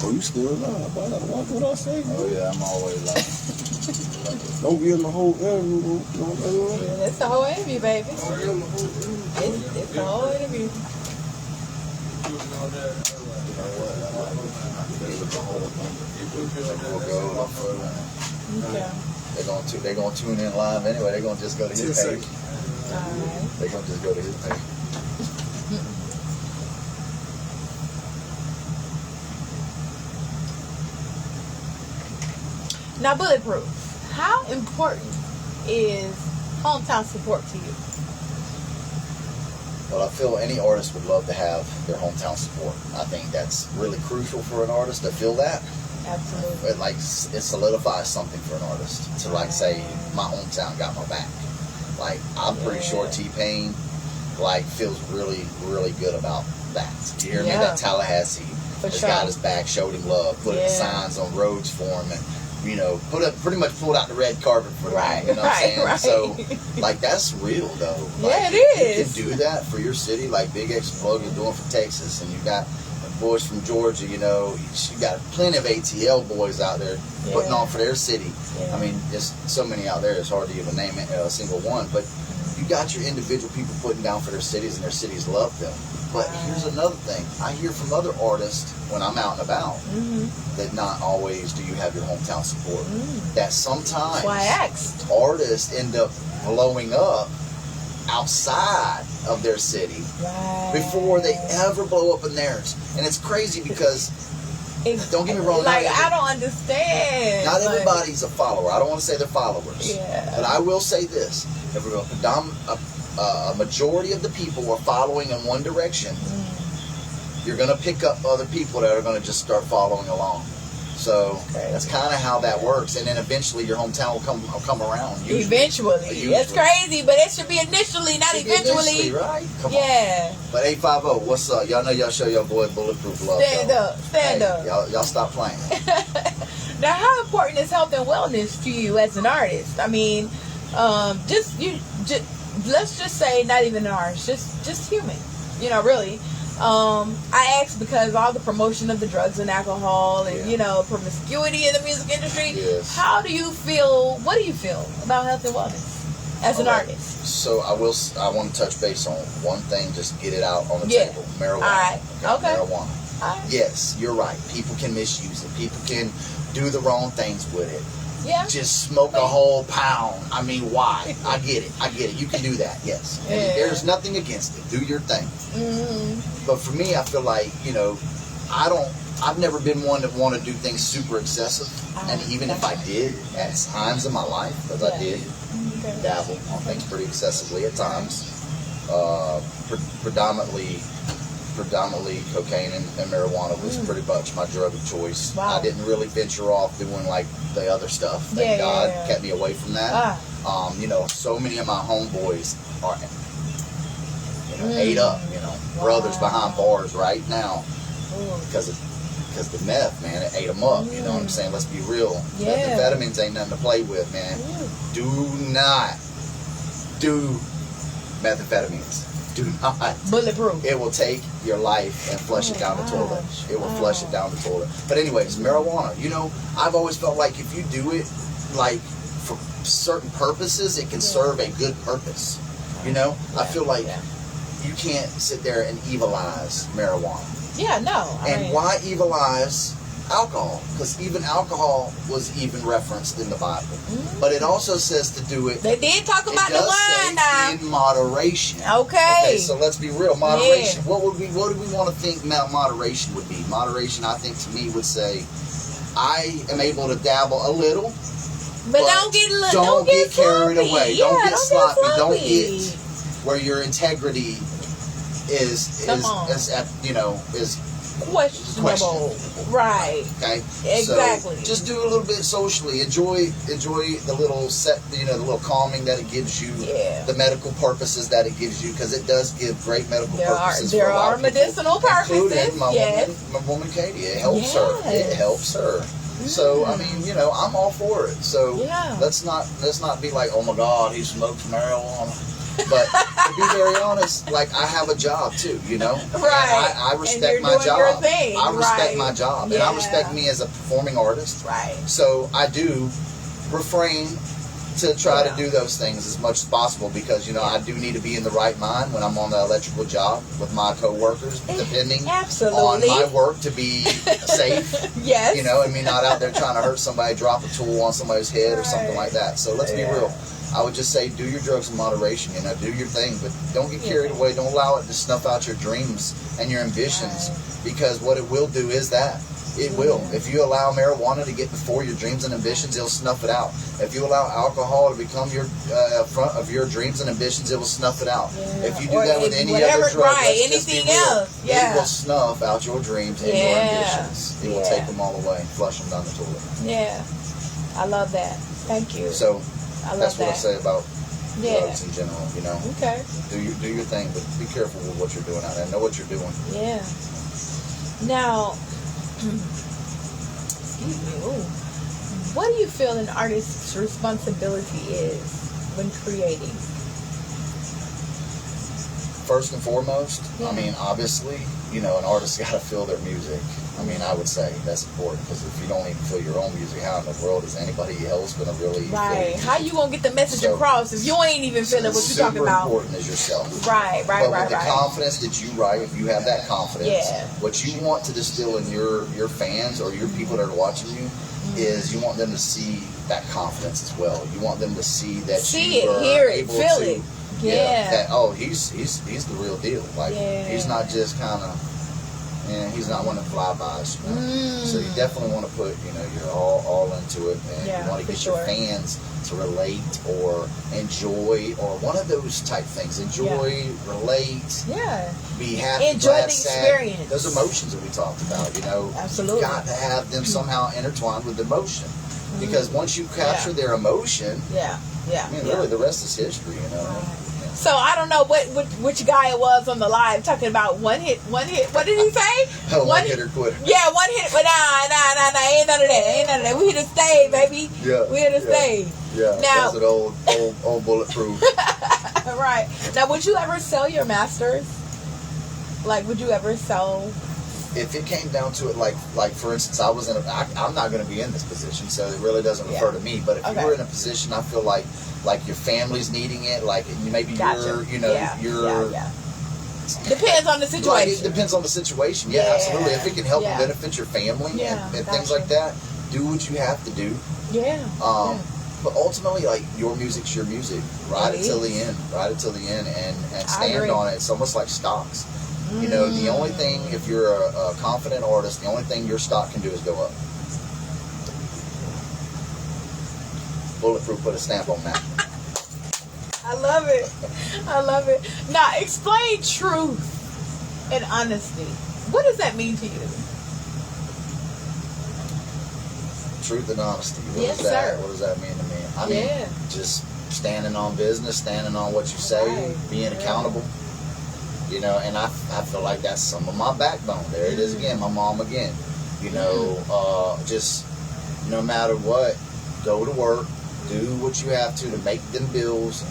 C: Oh, you still alive? I gotta watch what I say.
A: Oh yeah, I'm always like,
C: Don't give him the whole interview. You know what I'm saying?
B: That's the whole interview, baby.
C: Don't give him the whole interview.
B: It's the whole interview.
A: we'll go a lot further.
B: Okay.
A: They're gonna tune in live anyway. They're gonna just go to his
C: 10
A: page.
C: seconds.
B: Alright.
A: They're gonna just go to his page.
B: Now, Bulletproof. How important is hometown support to you?
A: Well, I feel any artist would love to have their hometown support. I think that's really crucial for an artist to feel that.
B: Absolutely.
A: It solidifies something for an artist to like say, my hometown got my back. Like, I'm pretty sure T-Pain like feels really, really good about that. You hear me? That Tallahassee has got his back, showed him love, put signs on roads for him, and you know, pretty much pulled out the red carpet for the man. You know what I'm saying? So, like, that's real though. Like,
B: yeah, it is.
A: You can do that for your city, like Big X Plug is doing for Texas, and you got boys from Georgia. You know, you got plenty of ATL boys out there putting on for their city. I mean, there's so many out there. It's hard to even name a single one, but you got your individual people putting down for their cities, and their cities love them. But here's another thing. I hear from other artists when I'm out and about that not always do you have your hometown support. That sometimes
B: That's why I asked.
A: artists end up blowing up outside of their city before they ever blow up in theirs. And it's crazy because, don't get me wrong,
B: like, I don't understand.
A: Not everybody's a follower. I don't want to say they're followers. But I will say this. If a majority of the people are following in one direction, you're going to pick up other people that are going to just start following along. So that's kind of how that works. And then eventually your hometown will come around. Usually.
B: Eventually. That's crazy, but it should be initially, not eventually.
A: Right? Come
B: on.
A: But 850, what's up? Y'all know y'all show your boy Bulletproof love.
B: Stand up.
A: Y'all stop playing.
B: Now, how important is health and wellness to you as an artist? I mean, let's just say not even an artist, just human. You know, really. I asked because all the promotion of the drugs and alcohol and you know, promiscuity in the music industry. How do you feel? What do you feel about health and wellness as an artist?
A: So I want to touch base on one thing. Just get it out on the table. Marijuana. Marijuana. Yes, you're right. People can misuse it. People can do the wrong things with it. Just smoke a whole pound. I mean, why? I get it. You can do that, yes. And there's nothing against it. Do your thing. But for me, I feel like, you know, I've never been one that want to do things super excessive. And even if I did, at times in my life, because I did dabble on things pretty excessively at times, predominantly cocaine and marijuana was pretty much my drug of choice. I didn't really venture off doing like the other stuff. Thank God kept me away from that. You know, so many of my homeboys are, you know, ate up, you know, brothers behind bars right now because the meth, man, it ate them up. You know what I'm saying? Let's be real. Methamphetamines ain't nothing to play with, man. Do not do methamphetamines. Do not.
B: Bulletproof.
A: It will take your life and flush it down the toilet. It will flush it down the toilet. But anyways, marijuana, you know, I've always felt like if you do it, like, for certain purposes, it can serve a good purpose. You know? I feel like you can't sit there and evilize marijuana. Why evilize alcohol? Because even alcohol was even referenced in the Bible. But it also says to do it.
B: They did talk about the wine now.
A: In moderation.
B: Okay,
A: so let's be real. Moderation. What do we want to think moderation would be? Moderation, I think, to me would say, I am able to dabble a little,
B: but don't get
A: carried
B: sloppy.
A: away. Don't get sloppy. Don't get where your integrity is
B: questionable. Right.
A: Okay.
B: Exactly.
A: So just do a little bit socially. Enjoy the little the little calming that it gives you. The medical purposes that it gives you, because it does give great medical purposes.
B: There are medicinal purposes.
A: Including my woman Katie. It helps her. It helps her. So I mean, you know, I'm all for it. So let's not be like, oh my God, he smokes marijuana. But to be very honest, like, I have a job too, you know.
B: Right.
A: And I respect my job.
B: Your thing.
A: I respect my job, and I respect me as a performing artist.
B: Right.
A: So I do refrain to try to do those things as much as possible, because, you know, I do need to be in the right mind when I'm on the electrical job with my coworkers, depending on my work to be safe.
B: Yes.
A: You know, and me not out there trying to hurt somebody, drop a tool on somebody's head or something like that. So let's be real. I would just say, do your drugs in moderation, you know, do your thing, but don't get carried away. Don't allow it to snuff out your dreams and your ambitions, because what it will do is that It will. If you allow marijuana to get before your dreams and ambitions, it'll snuff it out. If you allow alcohol to become your front of your dreams and ambitions, it will snuff it out.
B: Yeah.
A: If you do
B: Or
A: that with
B: if-
A: any
B: whatever-
A: other drug,
B: right,
A: let's just be
B: anything
A: real,
B: else, yeah.
A: it will snuff out your dreams and your
B: Yeah.
A: ambitions. It will
B: Yeah.
A: take them all away and flush them down the toilet.
B: Yeah. I love that. Thank you.
A: So
B: I love
A: that's what I
B: that.
A: say about
B: Yeah.
A: drugs in general. You know,
B: Okay.
A: do your thing, but be careful with what you're doing out there. Know what you're doing.
B: Yeah. Now, excuse me. Ooh. What do you feel an artist's responsibility is when creating?
A: First and foremost,
B: Yeah.
A: I mean, obviously, you know, an artist got to feel their music. I mean, I would say that's important because if you don't even feel your own music, how in the world is anybody else going to really
B: Right.
A: feel it?
B: How you gonna get the message
A: So-
B: across if you ain't even feeling what you're talking
A: Super
B: about?
A: important is yourself.
B: Right.
A: But
B: Right.
A: with the
B: Right.
A: confidence that you write, if you have that confidence,
B: Yeah.
A: what you want to distill in your fans or your people that are watching you is you want them to see that confidence as well. You want them to see that
B: See
A: you
B: it,
A: are
B: hear it,
A: able
B: feel
A: to,
B: it. Yeah.
A: that, oh, he's the real deal. Like
B: Yeah.
A: he's not just kind of, he's not one of the flybys. You know? So you definitely want to put, you're all into it, and
B: Yeah,
A: you want to
B: for
A: get your
B: sure.
A: fans to relate or enjoy or one of those type things. Enjoy, relate,
B: Yeah.
A: be happy,
B: Enjoy
A: glad,
B: the
A: sad.
B: experience.
A: Those emotions that we talked about,
B: Absolutely.
A: you've got to have them somehow intertwined with emotion. Because once you capture their emotion,
B: Yeah. Yeah.
A: I mean,
B: yeah.
A: really, the rest is history,
B: So I don't know which guy it was on the live talking about one hit. What did he say?
A: One hitter quitter.
B: Yeah, one hit. But nah. Ain't none of that. We here to stay, baby.
A: Yeah,
B: We here to
A: yeah.
B: stay.
A: Yeah,
B: Now-
A: that's an old bulletproof.
B: Right. Now, would you ever sell your masters? Like, would you ever sell?
A: If it came down to it, like for instance, I'm not going to be in this position, so it really doesn't refer to me. But if
B: Okay.
A: you were in a position, I feel like your family's needing it, like maybe
B: Gotcha.
A: you're
B: Yeah. Depends on the
A: Like, it
B: situation.
A: depends on the situation. Yeah,
B: Yeah.
A: absolutely. If it can help
B: Yeah.
A: and benefit your family
B: Yeah,
A: and things
B: gotcha.
A: like that, do what you have to do.
B: Yeah.
A: But ultimately, like, your music's your music. Ride
B: It
A: it till the
B: is.
A: end. Ride it till the end and
B: I
A: stand
B: agree.
A: on it. It's almost like stocks. The only thing, if you're a confident artist, the only thing your stock can do is go up. Bulletproof put a stamp on that.
B: I love it. I love it. Now, explain truth and honesty. What does that mean to you?
A: Truth and honesty.
B: Yes, sir.
A: What does that mean to me? I mean,
B: Yeah.
A: just standing on business, standing on what you say,
B: Right.
A: being
B: Yeah.
A: accountable. And I feel like that's some of my backbone. There it is again, my mom again. Just no matter what, go to work, do what you have to make them bills.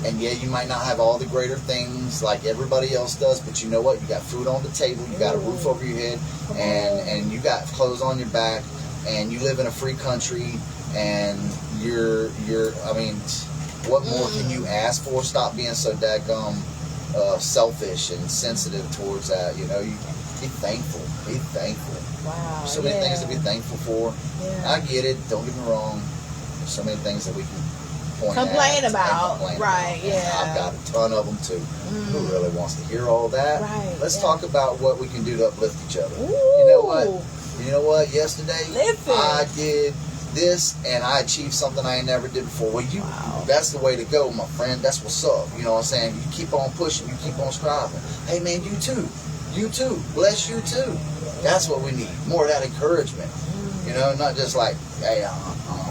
A: And yeah, you might not have all the greater things like everybody else does, but you know what? You got food on the table, you got a roof over your head, and you got clothes on your back, and you live in a free country, and I mean, what more can you ask for? Stop being so daggum selfish and sensitive towards that. You be thankful. Be thankful.
B: Wow.
A: So many things to be thankful for.
B: Yeah.
A: I get it. Don't get me wrong. There's so many things that we can point
B: Complain
A: at and
B: about.
A: complain
B: Right,
A: about.
B: yeah.
A: I've got a ton of them too. Who really wants to hear all that?
B: Right,
A: Let's
B: yeah.
A: talk about what we can do to uplift each other.
B: Ooh.
A: You know what? Yesterday,
B: Listen.
A: I did this and I achieved something I ain't never did before. Well,
B: Wow.
A: that's the way to go, my friend. That's what's up. You know what I'm saying? You keep on pushing. You keep on striving. Hey, man, you too. You too. Bless you too. That's what we need. More of that encouragement. Not just like, hey,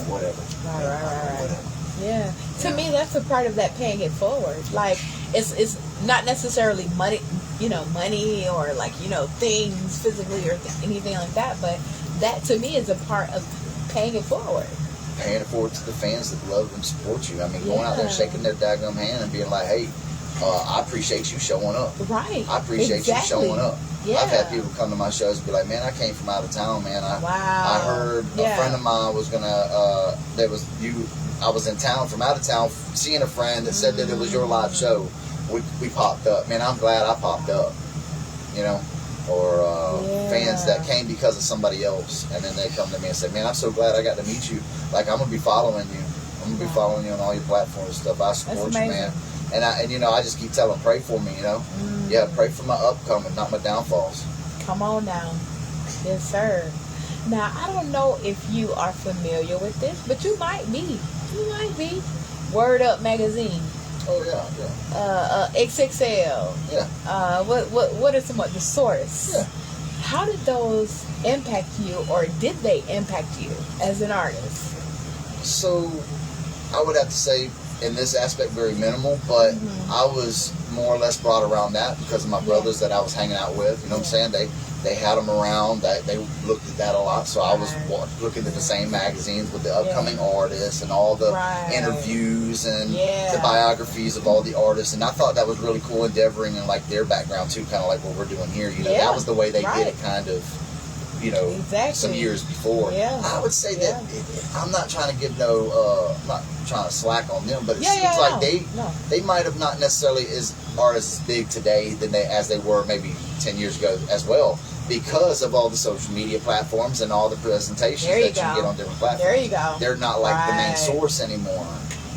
A: whatever.
B: Right.
A: Whatever.
B: Yeah. To me, that's a part of that paying it forward. Like, it's not necessarily money, money or like, things physically or anything like that. But that to me is a part of paying it forward.
A: Paying it forward to the fans that love and support you. I mean, going out there
B: Yeah.
A: shaking their daggum hand and being like, hey, I appreciate you showing up.
B: Right.
A: I appreciate you showing up.
B: Yeah.
A: I've had people come to my shows and be like, man, I came from out of town, man. I
B: Wow.
A: heard
B: Yeah.
A: a friend of mine was gonna I was in town from out of town seeing a friend that said that it was your live show. We popped up. Man, I'm glad I popped up. Or fans that came because of somebody else, and then they come to me and say, man, I'm so glad I got to meet you. Like, I'm gonna be following you. I'm gonna be following you on all your platforms and stuff. I support you,
B: amazing.
A: man. And I just keep telling, pray for me, Yeah, pray for my upcoming, not my downfalls.
B: Come on now. Yes, sir. Now, I don't know if you are familiar with this, but you might be. You might be. Word Up magazine.
A: Oh yeah.
B: XXL.
A: Yeah.
B: What is somewhat the source?
A: Yeah.
B: How did those impact you, or did they impact you as an artist?
A: So, I would have to say, in this aspect, very minimal, but I was more or less brought around that because of my brothers that I was hanging out with. You know what I'm saying? They had them around. They looked at that a lot, so I was looking at the same magazines with the upcoming artists and all the interviews and the biographies of all the artists, and I thought that was really cool, endeavoring in like their background too, kind of like what we're doing here. You know, that was the way they did it, kind of. You know, some years before. I would say that I'm not trying to give I'm not trying to slack on them, but it seems like they might have not necessarily are as big today than as they were maybe 10 years ago as well, because of all the social media platforms and all the presentations that you get on different platforms.
B: There you go.
A: They're not like the main source anymore.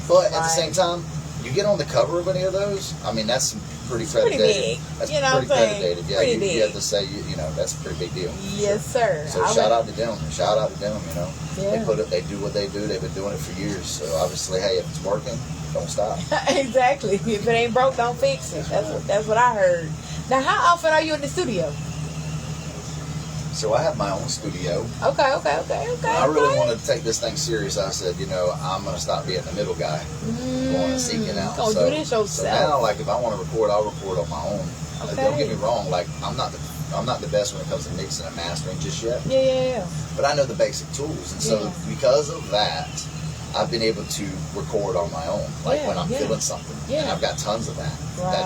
A: But at the same time, you get on the cover of any of those, I mean, that's pretty credited.
B: Pretty big.
A: That's
B: you know
A: pretty credited. Yeah,
B: pretty big.
A: You have to say, you know, that's a pretty big deal.
B: Yes, sir.
A: So shout out to them. Shout out to them, you know.
B: Yeah.
A: They do what they do. They've been doing it for years. So obviously, hey, if it's working, don't stop.
B: Exactly. If it ain't broke, don't fix it. That's what I heard. Now, how often are you in the studio?
A: So I have my own studio.
B: Okay.
A: I really wanted to take this thing serious. I said, you know, I'm going to stop being the middle guy. Going and seeking out.
B: Gonna do this yourself.
A: So now, like, if I want to record, I'll record on my own. Don't get me wrong. Like, I'm not the best when it comes to mixing and mastering just yet.
B: Yeah.
A: But I know the basic tools, and so because of that, I've been able to record on my own, like when I'm feeling something. And I've got tons of that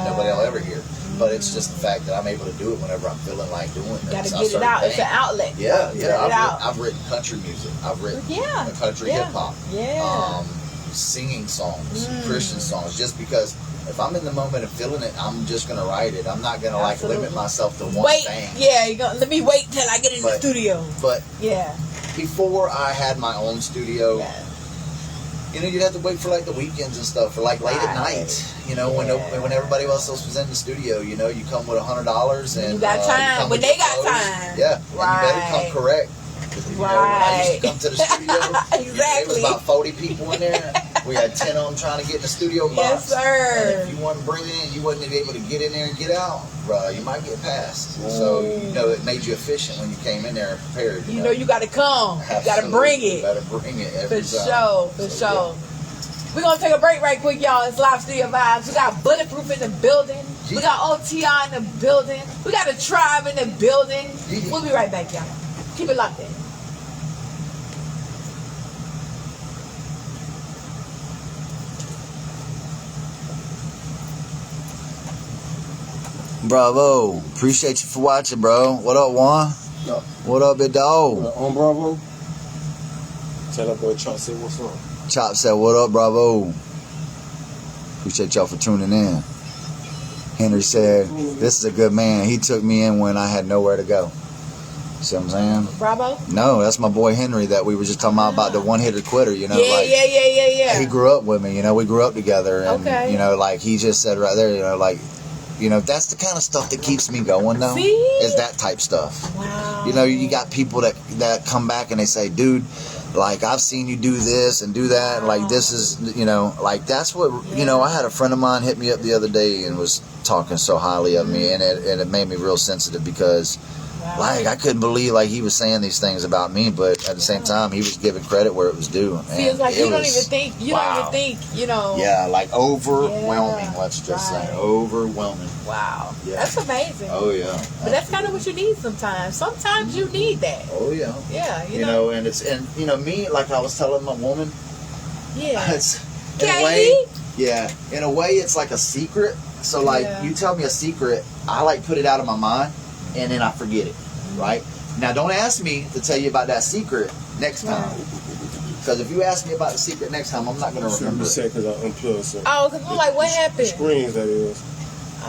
A: nobody will ever hear. But it's just the fact that I'm able to do it whenever I'm feeling like doing it.
B: Gotta get it out. It's an outlet.
A: Yeah. I've written country music. I've written country hip hop. Singing songs, Christian songs, just because if I'm in the moment of feeling it, I'm just gonna write it. I'm not gonna like limit myself to one thing.
B: Let me wait till I get in the studio.
A: But before I had my own studio, you know, you'd have to wait for like the weekends and stuff, or like late at night. You know, when everybody else was in the studio, you know, you come with $100 and
B: you got time when they got time.
A: Yeah, and you better come correct. You know, when I used to come to the studio, there was about 40 people in there. We had 10 of them trying to get in the studio box.
B: Yes, sir.
A: And if you wasn't brilliant, you wasn't able to get in there and get out, you might get passed. So, you know, it made you efficient when you came in there and prepared.
B: You know, you got to come.
A: Absolutely.
B: You got to bring it.
A: You better bring it every time.
B: For sure. We're going to take a break right quick, y'all. It's Live Studio Vibes. We got Bulletproof in the building. We got OTR in the building. We got a tribe in the building. We'll be right back, y'all. Keep it locked in.
E: Bravo. Appreciate you for watching, bro. What up, Juan?
C: No.
E: What up, big dog?
C: On Bravo. Tell that boy Chop say what's up.
E: Chop said, what up, Bravo? Appreciate y'all for tuning in. Henry said, this is a good man. He took me in when I had nowhere to go. See what I'm saying?
B: Bravo?
E: No, that's my boy Henry that we were just talking about the one-hitter quitter, you know?
B: Yeah.
E: He grew up with me, you know? We grew up together. And, you know, like he just said right there, you know, like, you know, that's the kind of stuff that keeps me going, though.
B: See?
E: Is that type stuff.
B: Wow.
E: You know, you got people that come back and they say, dude, like, I've seen you do this and do that. Wow. Like, this is, you know, like, that's what, you know, I had a friend of mine hit me up the other day and was talking so highly of me. And it made me real sensitive because, like, I couldn't believe, like, he was saying these things about me, but at the same time, he was giving credit where it was due.
B: See, it's like you don't even think, you know.
A: Yeah, like overwhelming, let's just say. Overwhelming.
B: Wow.
A: Yeah.
B: That's amazing.
A: Oh, yeah.
B: But that's kind of what you need sometimes. Sometimes you need that.
A: Oh, yeah.
B: Yeah,
A: you know, and you know, me, like I was telling my woman, it's, in a way, it's like a secret. So, like, you tell me a secret, I, like, put it out of my mind, and then I forget it, right? Now, don't ask me to tell you about that secret next time. Because if you ask me about the secret next time, I'm not going to remember it.
C: Because I unplugged something.
B: Oh, because I'm like, what happened?
C: Screens, that is.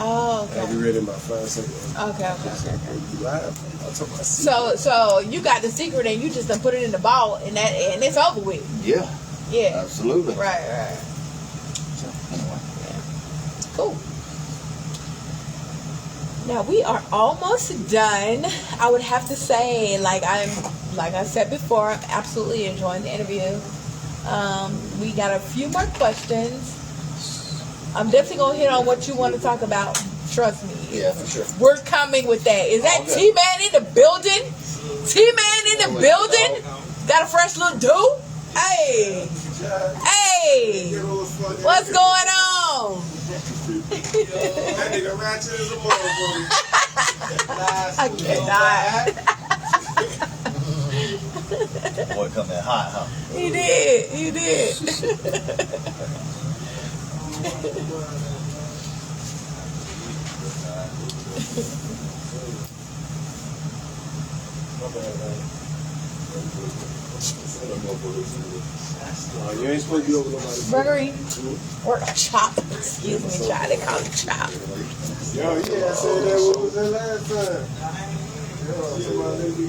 B: Oh, okay.
C: I'll be ready in about 5 seconds.
B: Okay.
C: You live? I'll talk about secret.
B: So you got the secret and you just done put it in the ball and it's over with.
A: Yeah.
B: Yeah.
A: Absolutely.
B: Right.
A: So, anyway.
B: Yeah. Cool. Now we are almost done. I would have to say, like, I'm like I said before, I'm absolutely enjoying the interview. We got a few more questions. I'm definitely gonna hit on what you want to talk about. Trust me.
A: Yeah, for sure.
B: We're coming with that. Is that
A: Okay.
B: T-Man in the building? T-Man in the building? Got a fresh little dude? Hey. Hey. What's going on?
C: That nigga ratchet as a motherfucker.
B: I cannot.
E: Boy, come that hot, huh?
B: He did. He did.
C: You ain't supposed to be over nobody's
B: Burgery or chop. Excuse me, child. They call it chop.
C: Yo, yeah, I said that what was that last time. Yo, somebody let me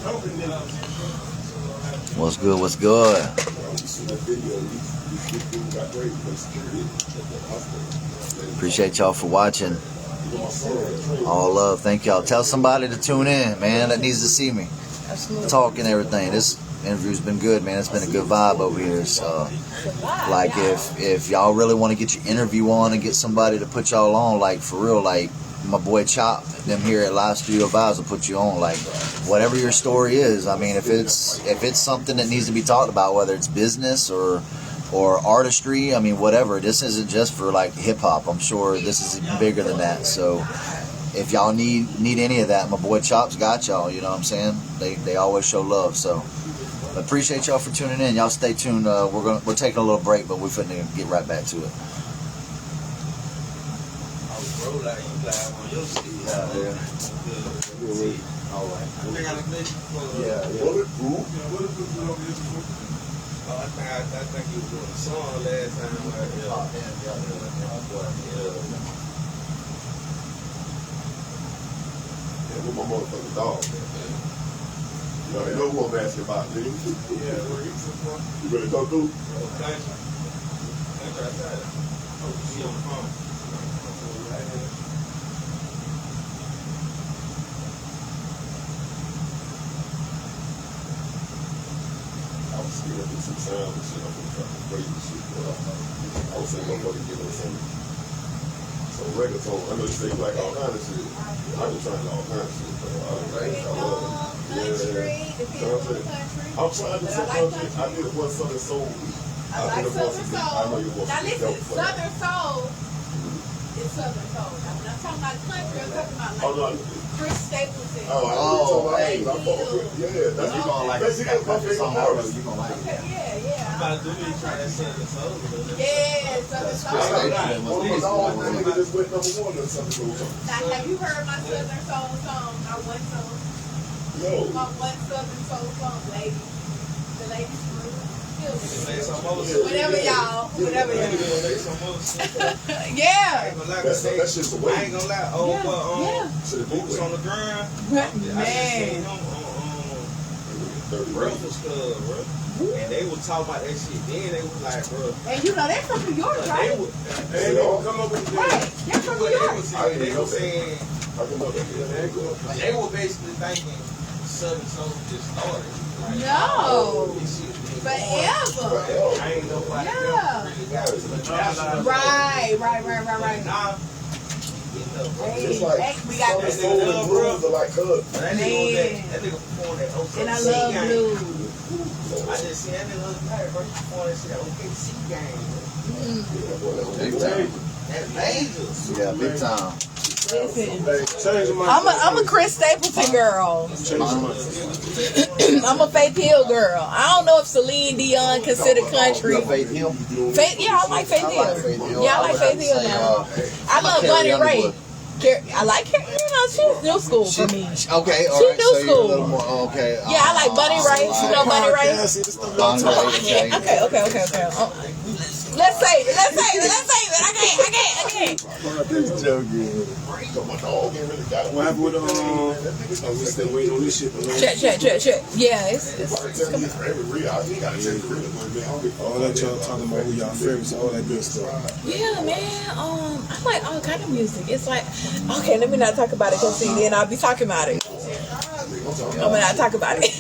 C: open it.
E: What's good? What's good?
F: You see that video, these people got raped by security at the hospital.
E: Appreciate y'all for watching. All love. Thank y'all. Tell somebody to tune in, man, that needs to see me.
B: Absolutely.
E: Talk and everything. This interview's been good, man. It's been a good vibe over here. So, like, if y'all really want to get your interview on and get somebody to put y'all on, like, for real, like, my boy Chop, them here at Live Studio Vibes will put you on. Like, whatever your story is. I mean, if it's something that needs to be talked about, whether it's business or artistry, I mean, whatever. This isn't just for, like, hip-hop. I'm sure this is even bigger than that. So, if y'all need any of that, my boy Chop's got y'all, you know what I'm saying? They always show love, so appreciate y'all for tuning in. Y'all stay tuned. We're taking a little break, but we're finna get right back to it.
F: Bulletproof.
C: I think he was doing a song last time.
F: Yeah, with my motherfucking dog, man. You know, they know who I'm asking about, nigga.
C: Yeah, where he's from?
F: You ready to go through? I was scared to do some sound and shit. I'm gonna try to crazy shit, but I was saying, motherfucker, give us some reggaeton. I know you say you like all kind of shit. I was trying all kind of shit, but I love it. I'm trying to say country. I did one Southern Soul.
B: I like Southern Soul.
F: I know you want
B: Now
F: to
B: listen, Southern Soul is Southern Soul. Now when I'm talking about country, I'm talking about
F: Oh,
B: like
F: no.
B: Chris Stapleton.
F: Yeah, that's
A: You gonna like
F: basically that's my favorite
A: song, bro.
F: artist.
A: You gonna like it.
B: Yeah.
C: About to do this, try that Southern Soul.
B: Yeah, Southern Soul.
F: One of my dogs, that nigga just went number one or something.
B: Now have you heard my Southern Soul song? My one song.
F: No.
B: My one Southern Soul song, lady. The ladies group.
C: Whatever
B: y'all.
C: I
B: Yeah.
C: ain't gonna lie,
F: That shit's a
C: I
F: way.
C: ain't gonna lie.
B: Yeah.
F: To the
C: Boots on the ground. I just seen
B: Man.
C: him on Breakfast Club, bro. And they would talk about that shit. Then they was like, bro.
B: And you know they're from New York,
C: They
B: right?
C: would.
F: They don't come up with
B: Right. They're from New
C: They
B: York.
C: was saying, they were saying,
F: I can look at
C: like, they were basically thinking Southern Soul just started. Like,
B: No.
C: this shit been
B: Forever.
C: going. I ain't know why
B: Yeah.
C: they really got to the trap.
B: Right.
C: Nah.
B: Hey,
F: It's like
B: hey, we got
F: Southern
B: this.
F: Soul and blues are like cousins.
C: That nigga performed that OKC
B: And I love
C: game.
B: blues.
C: I just seen that nigga the other night, bro. He performed that shit at OKC game.
A: Big time.
C: That's major.
A: Yeah, big time.
B: Listen, I'm a Chris Stapleton girl. I'm a Faith Hill girl. I don't know if Celine Dion considered country.
A: Faith Hill.
B: Faith, yeah, I like Faith
A: I like Faith
B: Hill.
A: Hill.
B: Yeah, I
A: I
B: like
A: would have
B: Faith
A: to
B: Hill
A: say,
B: now. I love
A: Carrie
B: Bunny Ray.
A: Underwood.
B: I like her. You know, she's new school for me.
A: Okay, all
B: She
A: right.
B: new
A: So you're a
B: school.
A: little more okay.
B: Yeah, I like Bunny Ray. You know Bunny Ray?
A: Bunny Ray.
B: Okay. Let's save it. I can't.
C: What happened with we still waiting on this shit.
B: Check. Yeah, it's
C: All that y'all talking about who y'all favorites, all that good stuff.
B: yeah, man. I like all kind of music. It's like, okay, let me not talk about it because see, then I'll be talking about it. I'm gonna not talk about it.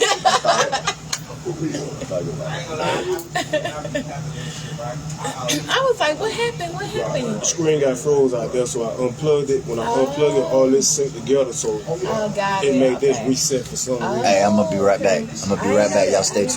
D: I ain't gonna lie. I'm happy with shit, right?
B: I was like, what happened? What happened?
C: The screen got froze out there, so I unplugged it. When I unplugged it, all this synced together, so
B: Oh, got
C: it
B: it.
C: made this
B: Okay.
C: reset for some reason.
E: Hey, I'm gonna be right back. I'm gonna be right back. Y'all stay tuned.